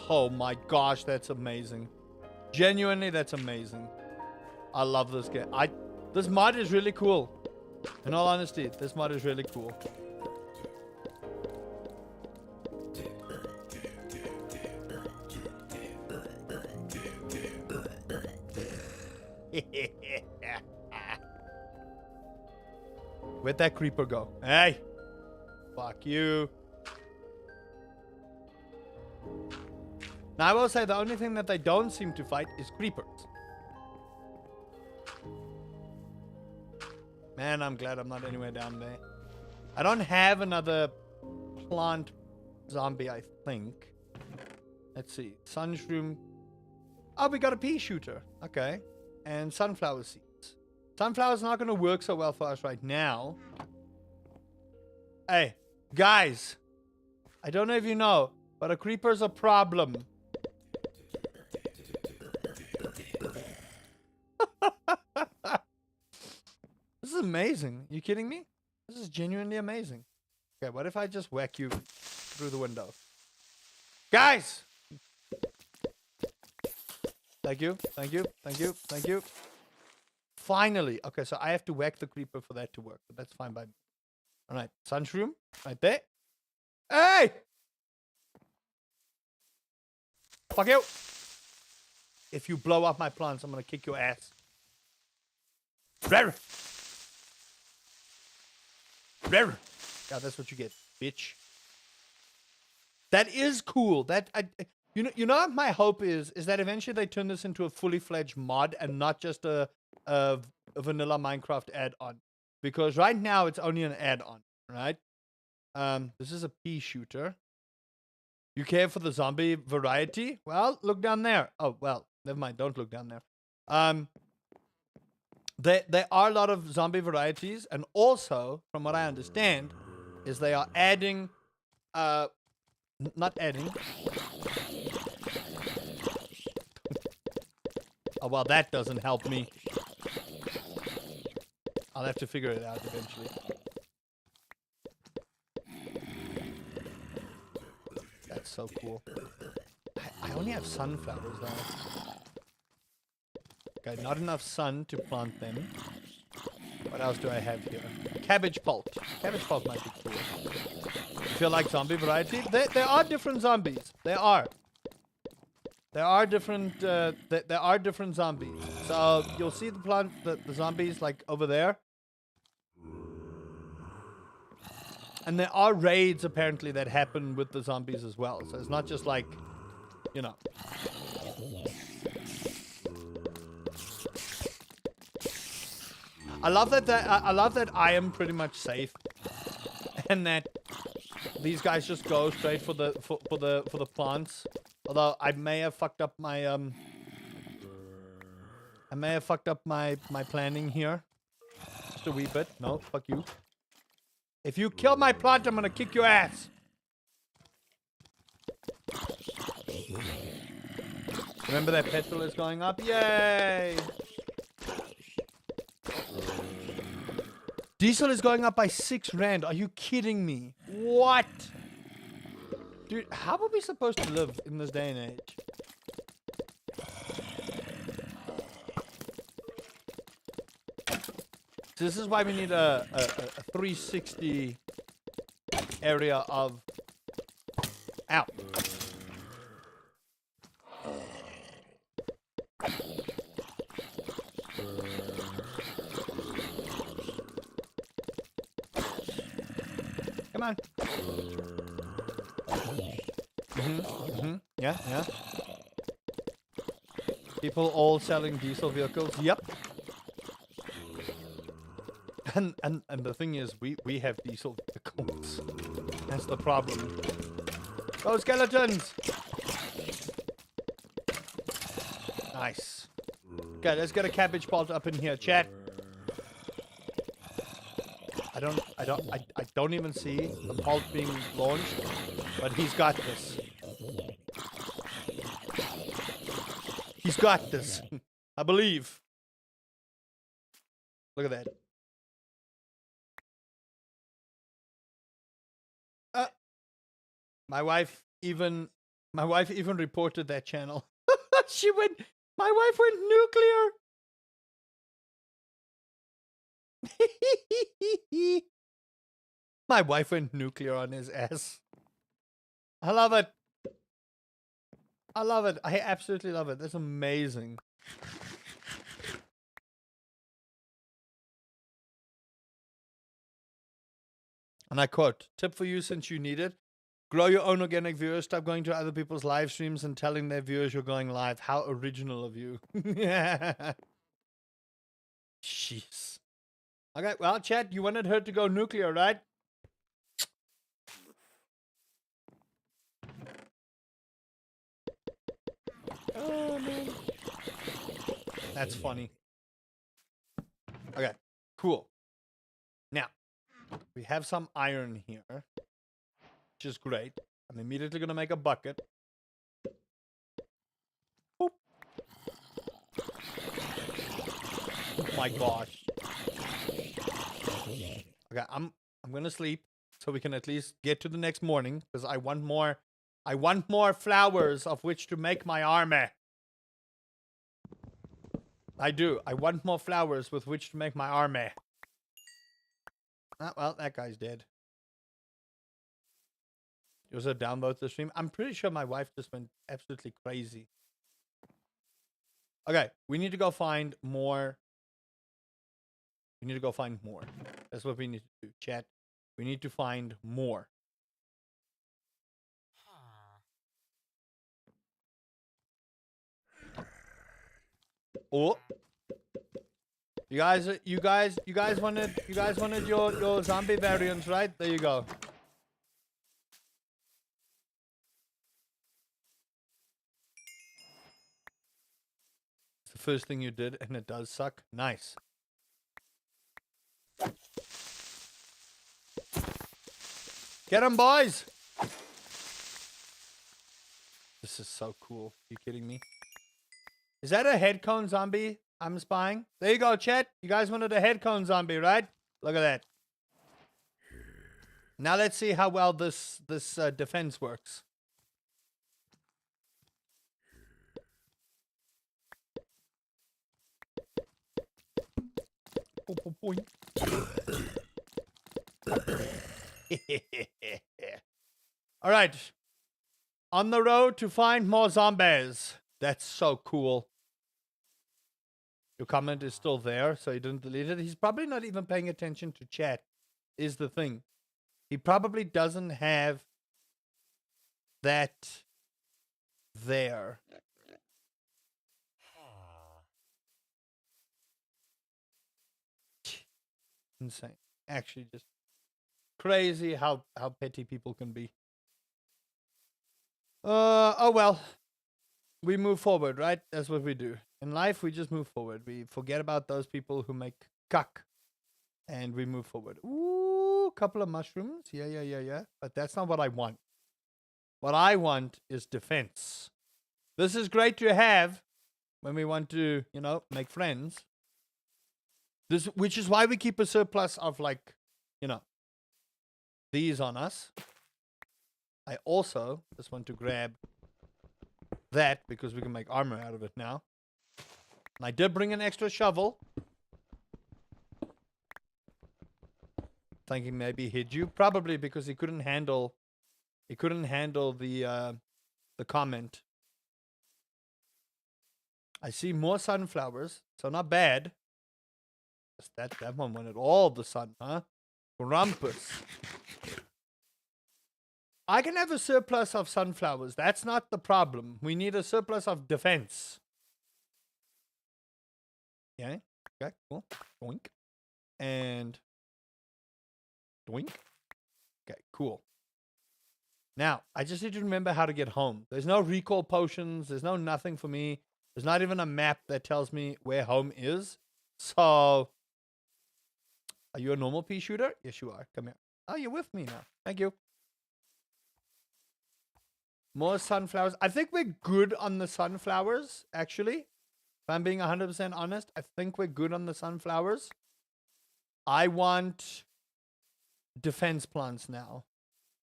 Oh my gosh, that's amazing. Genuinely, that's amazing. I love this game. This mod is really cool. In all honesty, this mod is really cool. Where'd that creeper go? Hey! Fuck you. Now I will say the only thing that they don't seem to fight is creepers. Man, I'm glad I'm not anywhere down there. I don't have another plant zombie, I think. Let's see. Sunshroom. Oh, we got a pea shooter. Okay. And sunflower seeds. Sunflower's not going to work so well for us right now. Hey, guys. I don't know if you know, but a creeper's a problem. This is amazing. You kidding me? This is genuinely amazing. Okay, what if I just whack you through the window? Guys! Thank you, thank you, thank you, thank you. Finally. Okay, so I have to whack the creeper for that to work, but that's fine by me. Alright, sunshroom, right there. Hey! Fuck you! If you blow up my plants, I'm gonna kick your ass. Rare! Rare! Yeah, that's what you get, bitch. That is cool. That you know what my hope is that eventually they turn this into a fully fledged mod and not just a vanilla Minecraft add-on. Because right now it's only an add-on, right? This is a pea shooter. You care for the zombie variety? Well, look down there. Oh, well, never mind. Don't look down there. There are a lot of zombie varieties, and also, from what I understand, is they are adding, not adding. Oh, well, that doesn't help me. I'll have to figure it out eventually. That's so cool. I only have sunflowers, though. Okay, not enough sun to plant them. What else do I have here? Cabbage pulp. Cabbage pulp might be cool. You feel like zombie variety? There are different zombies. There are. There are different. There are different zombies. So you'll see the zombies like over there. And there are raids apparently that happen with the zombies as well. So it's not just like, you know. I love that I am pretty much safe, and that these guys just go straight for the plants. Although I may have fucked up my my planning here, just a wee bit. No, fuck you. If you kill my plant, I'm gonna kick your ass. Remember that petrol is going up? Yay! Diesel is going up by 6 rand. Are you kidding me? What? Dude, how are we supposed to live in this day and age? So this is why we need a 360 area of... Ow. Come on. Yeah, yeah. People all selling diesel vehicles. Yep. And the thing is, we have diesel vehicles. That's the problem. Go skeletons! Nice. Okay, let's get a cabbage pot up in here, chat. I don't even see the pulp being launched, but he's got this. He's got this. I believe. Look at that. My wife even reported that channel. My wife went nuclear. My wife went nuclear on his ass. I love it. I love it. I absolutely love it. That's amazing. And I quote, tip for you since you need it. Grow your own organic viewers. Stop going to other people's live streams and telling their viewers you're going live. How original of you. Jeez. Okay, well, chat, you wanted her to go nuclear, right? Oh, man. That's funny. Okay, cool. Now, we have some iron here, which is great. I'm immediately going to make a bucket. Boop. Oh my gosh. Okay, I'm going to sleep so we can at least get to the next morning because I want more flowers of which to make my armor. I do. I want more flowers with which to make my armor. Ah, well, that guy's dead. You also downvote the stream. I'm pretty sure my wife just went absolutely crazy. Okay, we need to go find more. We need to go find more. That's what we need to do, chat. We need to find more. Oh. You guys wanted your zombie variants, right? There you go. It's the first thing you did, and it does suck. Nice. Get 'em, boys! This is so cool. Are you kidding me? Is that a head cone zombie I'm spying? There you go, chat. You guys wanted a head cone zombie, right? Look at that. Now let's see how well this defense works. All right. On the road to find more zombies. That's so cool. Your comment is still there, so he didn't delete it. He's probably not even paying attention to chat, is the thing. He probably doesn't have that there. Insane. Actually, just crazy how petty people can be. Oh well. We move forward, right? That's what we do. In life, we just move forward. We forget about those people who make cuck. And we move forward. Ooh, couple of mushrooms. Yeah. But that's not what I want. What I want is defense. This is great to have when we want to, you know, make friends. Which is why we keep a surplus of, like, you know, these on us. I also just want to grab that because we can make armor out of it now. And I did bring an extra shovel. thinking maybe he hid you. Probably because he couldn't handle the comment. I see more sunflowers, so not bad. That one wanted all the sun, huh? Grumpus. I can have a surplus of sunflowers. That's not the problem. We need a surplus of defense. Yeah. Okay, cool. Doink. And doink. Okay, cool. Now, I just need to remember how to get home. There's no recall potions. There's no nothing for me. There's not even a map that tells me where home is. So, are you a normal pea shooter? Yes, you are. Come here. Oh, you're with me now. Thank you. More sunflowers. I think we're good on the sunflowers, actually. If I'm being 100% honest, I think we're good on the sunflowers. I want defense plants now.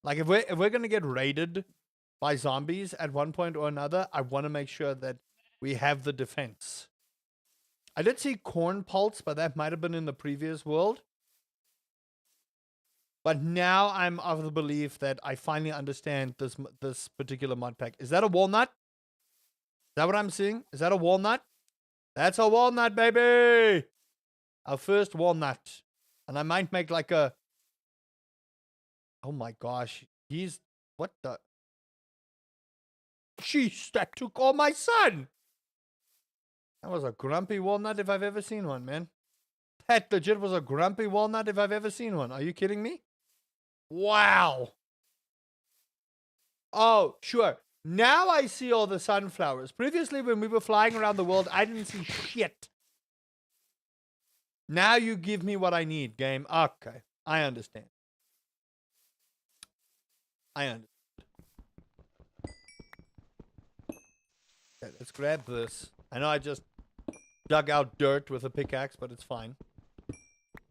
Like, if we're going to get raided by zombies at one point or another, I want to make sure that we have the defense. I did see corn pulse, but that might have been in the previous world. But now I'm of the belief that I finally understand this particular mod pack. Is that a walnut? Is that what I'm seeing? Is that a walnut? That's a walnut, baby! Our first walnut. And I might make like a... Oh my gosh. He's... What the... Sheesh, that took all my sun! That was a grumpy walnut if I've ever seen one, man. That legit was a grumpy walnut if I've ever seen one. Are you kidding me? Wow. Oh, sure. Now I see all the sunflowers. Previously, when we were flying around the world, I didn't see shit. Now you give me what I need, game. Okay. I understand. I understand. Okay, let's grab this. I know I just dug out dirt with a pickaxe, but it's fine.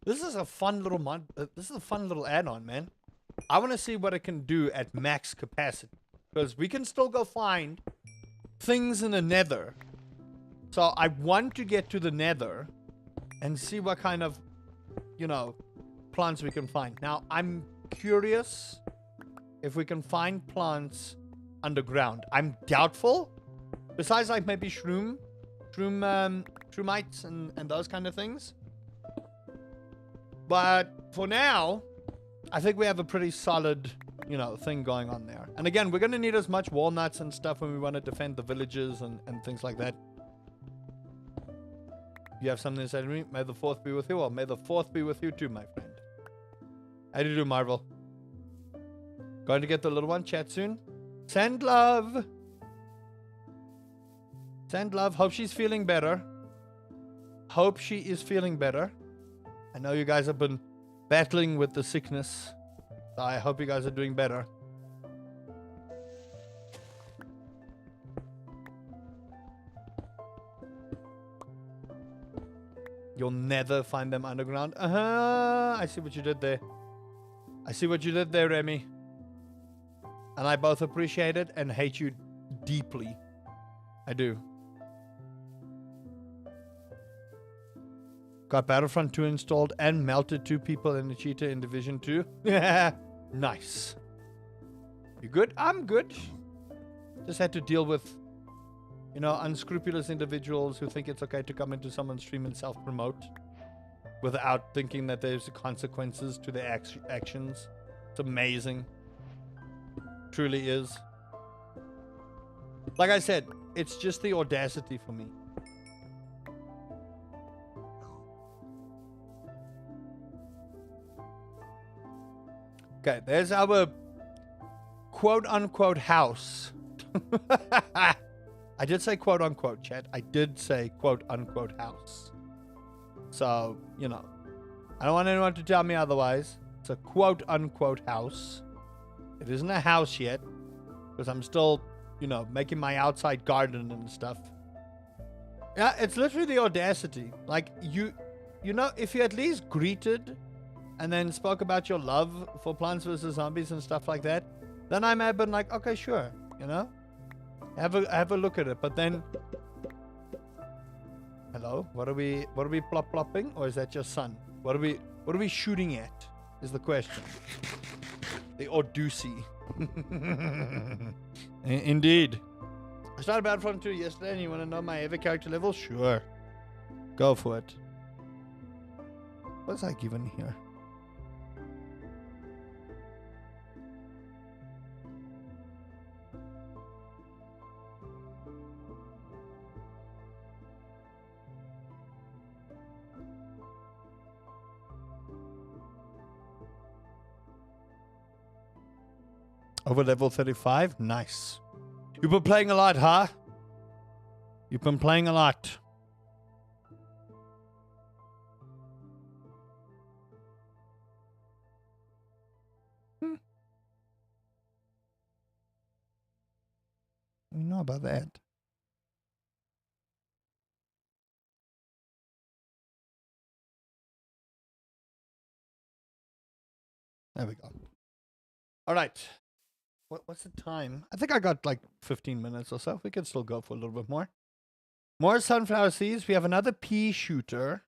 This is a fun little mod. This is a fun little add-on, man. I want to see what it can do at max capacity. Because we can still go find things in the nether. So I want to get to the nether and see what kind of, you know, plants we can find. Now, I'm curious if we can find plants underground. I'm doubtful. Besides, like, maybe shroomites and those kind of things. But for now, I think we have a pretty solid, you know, thing going on there. And again, we're going to need as much walnuts and stuff when we want to defend the villages and things like that. You have something to say to me? May the 4th be with you. Well, may the 4th be with you too, my friend. How do you do, Marvel? Going to get the little one. Chat soon. Send love. Send love. Hope she's feeling better. Hope she is feeling better. I know you guys have been battling with the sickness. So I hope you guys are doing better. You'll never find them underground. I see what you did there. I see what you did there, Remy. And I both appreciate it and hate you deeply. I do. Got Battlefront 2 installed and melted 2 people in the cheetah in Division 2. Nice. You good? I'm good. Just had to deal with, you know, unscrupulous individuals who think it's okay to come into someone's stream and self-promote without thinking that there's consequences to their actions. It's amazing. Truly is. Like I said, it's just the audacity for me. Okay, there's our quote-unquote house. I did say quote-unquote, chat. I did say quote-unquote house. So, you know, I don't want anyone to tell me otherwise. It's a quote-unquote house. It isn't a house yet, because I'm still, you know, making my outside garden and stuff. Yeah, it's literally the audacity. Like, you know, if you at least greeted and then spoke about your love for Plants vs. Zombies and stuff like that, then I may have been like, okay, sure, you know? Have a look at it, but then... Hello? What are we plop-plopping? Or is that just sun? What are we shooting at? is the question. The Odyssey. Indeed. I started Battlefront 2 yesterday, and you want to know my ever character level? Sure. Go for it. What's I given here? Over level 35? Nice. You've been playing a lot, huh? You've been playing a lot. We know about that. There we go. All right. What's the time? I think I got like 15 minutes or so. We can still go for a little bit more. More sunflower seeds. We have another pea shooter.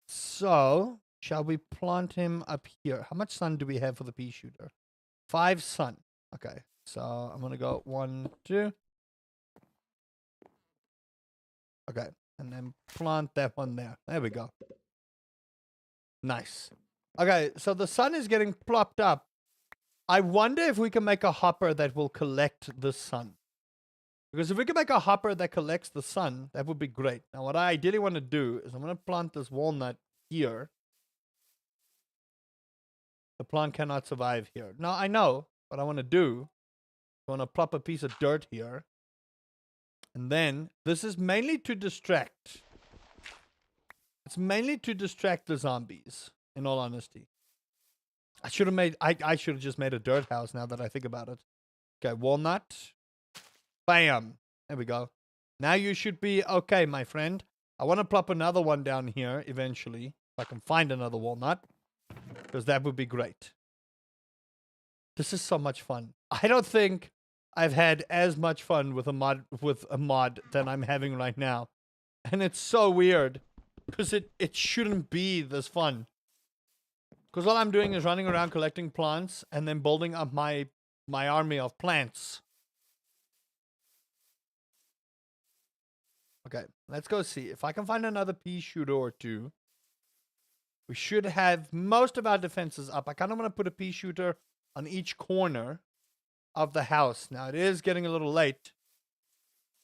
So, shall we plant him up here? How much sun do we have for the pea shooter? 5 sun. Okay. So, I'm going to go 1, 2. Okay. And then plant that one there. There we go. Nice. Okay. So, the sun is getting plopped up. I wonder if we can make a hopper that will collect the sun. Because if we can make a hopper that collects the sun, that would be great. Now, what I ideally want to do is I'm going to plant this walnut here. The plant cannot survive here. Now, I know what I want to do. I want to plop a piece of dirt here. And then, this is mainly to distract. It's mainly to distract the zombies, in all honesty. I should have just made a dirt house now that I think about it. Okay, walnut. Bam. There we go. Now you should be okay, my friend. I want to plop another one down here eventually. If I can find another walnut. Because that would be great. This is so much fun. I don't think I've had as much fun with a mod than I'm having right now. And it's so weird. Because it shouldn't be this fun. Because all I'm doing is running around collecting plants and then building up my army of plants. Okay, let's go see. If I can find another pea shooter or two, we should have most of our defenses up. I kind of want to put a pea shooter on each corner of the house. Now, it is getting a little late.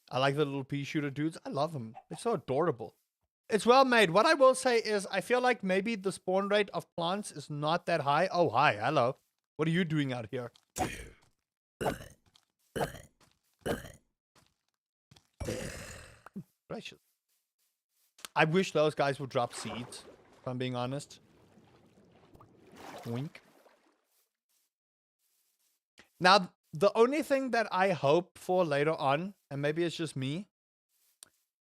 I like the little pea shooter dudes. I love them. They're so adorable. It's well made. What I will say is I feel like maybe the spawn rate of plants is not that high. Oh, hi. Hello. What are you doing out here? Gracious. I wish those guys would drop seeds, if I'm being honest. Wink. Now, the only thing that I hope for later on, and maybe it's just me,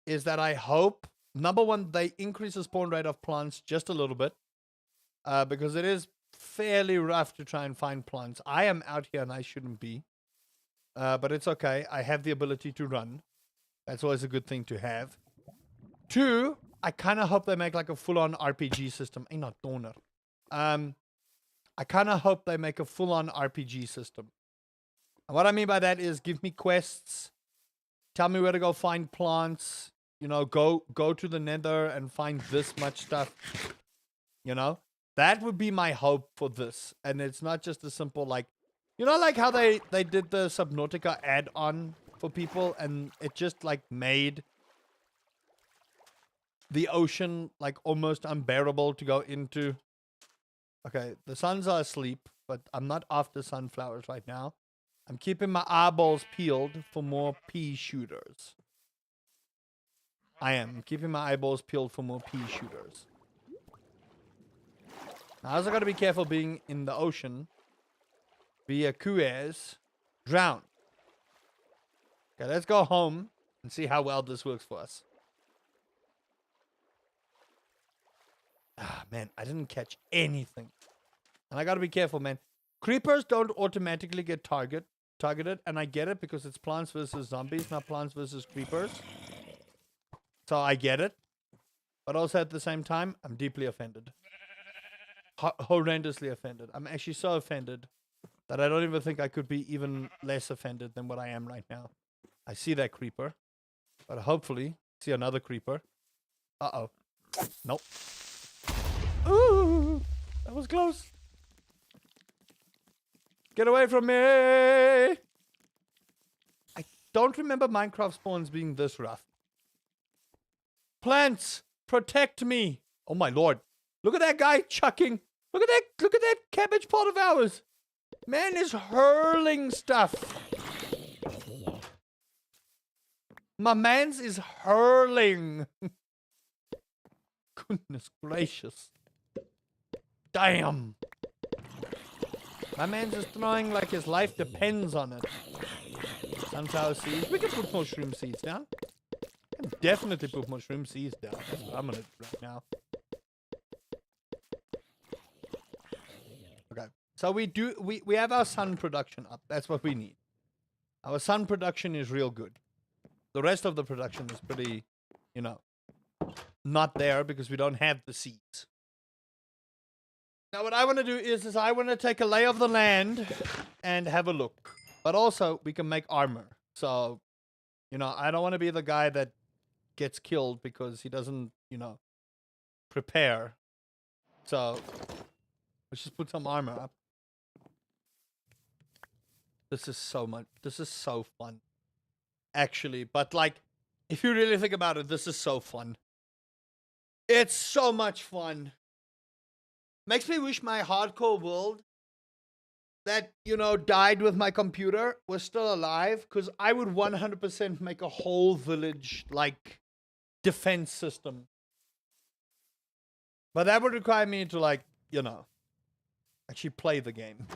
is that I hope, number one, they increase the spawn rate of plants just a little bit. Because it is fairly rough to try and find plants. I am out here and I shouldn't be. But it's okay. I have the ability to run. That's always a good thing to have. 2, I kind of hope they make like a full-on RPG system. Ain't not donor. I kind of hope they make a full-on RPG system. And what I mean by that is give me quests. Tell me where to go find plants. You know, go to the nether and find this much stuff. You know? That would be my hope for this. And it's not just a simple like... You know like how they did the Subnautica add-on for people and it just like made the ocean like almost unbearable to go into. Okay, the suns are asleep, but I'm not after sunflowers right now. I'm keeping my eyeballs peeled for more pea shooters. I am keeping my eyeballs peeled for more pea shooters. Now, I also got to be careful being in the ocean via Kuez. Drown. Okay, let's go home and see how well this works for us. Ah, man, I didn't catch anything. And I gotta be careful, man. Creepers don't automatically get targeted, and I get it because it's Plants vs. Zombies, not Plants vs. Creepers. So I get it. But also at the same time, I'm deeply offended. horrendously offended. I'm actually so offended that I don't even think I could be even less offended than what I am right now. I see that creeper, but hopefully see another creeper. Uh-oh. Nope. Ooh, that was close. Get away from me! I don't remember Minecraft spawns being this rough. Plants, protect me! Oh my lord. Look at that guy chucking. Look at that cabbage pot of ours. Man is hurling stuff. My man's is hurling. Goodness gracious. Damn. My man's just throwing like his life depends on it. Sunflower seeds. We can put mushroom seeds down. We can definitely put mushroom seeds down. That's what I'm gonna do right now. Okay. So we have our sun production up. That's what we need. Our sun production is real good. The rest of the production is pretty, you know, not there because we don't have the seeds. Now what I want to do is I want to take a lay of the land and have a look. But also we can make armor. So, you know, I don't want to be the guy that gets killed because he doesn't, you know, prepare. So let's just put some armor up. This is so fun. Actually, but like, if you really think about it, this is so fun. It's so much fun. Makes me wish my hardcore world that, you know, died with my computer was still alive, because I would 100% make a whole village, like, defense system. But that would require me to, like, you know, actually play the game.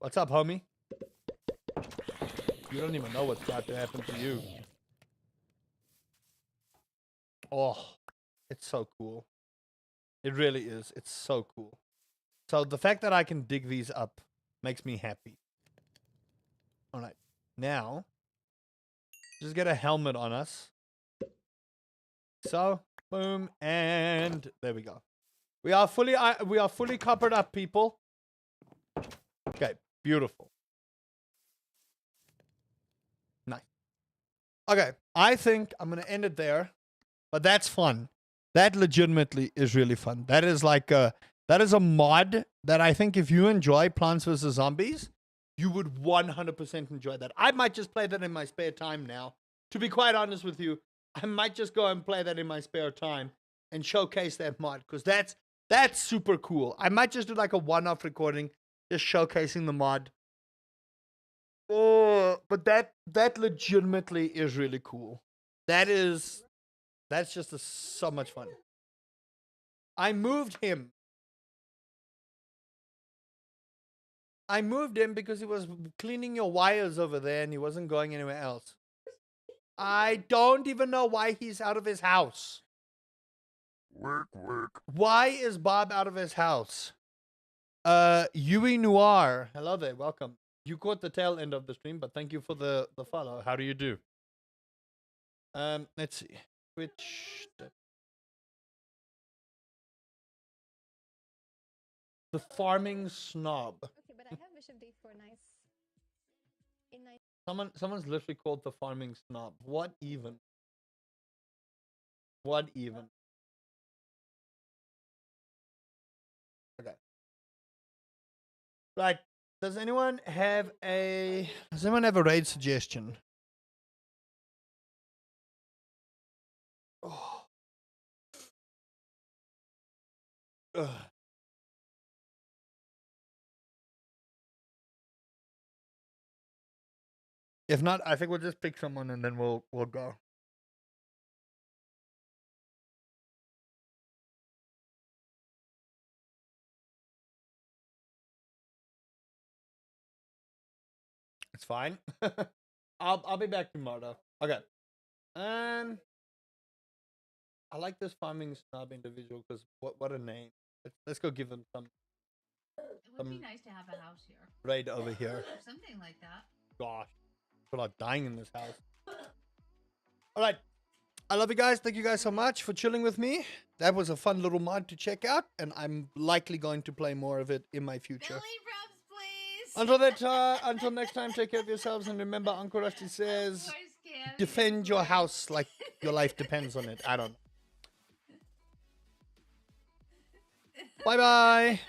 What's up, homie? You don't even know what's about to happen to you. Oh, it's so cool. It really is. It's so cool. So the fact that I can dig these up makes me happy. All right. Now, just get a helmet on us. So, boom, and there we go. We are fully coppered up, people. Okay, beautiful. Nice. Okay, I think I'm going to end it there. But that's fun. That legitimately is really fun. That is like that is a mod that I think if you enjoy Plants vs. Zombies, you would 100% enjoy that. I might just play that in my spare time now. To be quite honest with you, I might just go and play that in my spare time and showcase that mod, because that's super cool. I might just do like a one-off recording just showcasing the mod. Oh, but that legitimately is really cool. That's just so much fun. I moved him. I moved him because he was cleaning your wires over there and he wasn't going anywhere else. I don't even know why he's out of his house. Work. Why is Bob out of his house? Yui Noir. Hello there, welcome. You caught the tail end of the stream, but thank you for the follow. How do you do? Let's see. Which the farming snob. Okay, but I have Bishop D4 nice. In nice. Someone's literally called the farming snob. What even? What even? Okay. Right. Does anyone have a raid suggestion? Oh. Ugh. If not, I think we'll just pick someone and then we'll go. It's fine. I'll be back tomorrow. Okay. I like this farming snob individual because what a name. Let's go give him some It would be nice to have a house here. raid over here. Or something like that. Gosh, people are dying in this house. All right. I love you guys. Thank you guys so much for chilling with me. That was a fun little mod to check out, and I'm likely going to play more of it in my future. Billy rubs, please. Until next time, take care of yourselves, and remember, Uncle Rusty says, Of course, Cam, defend of your course. house like your life depends on it. I don't know. Bye-bye.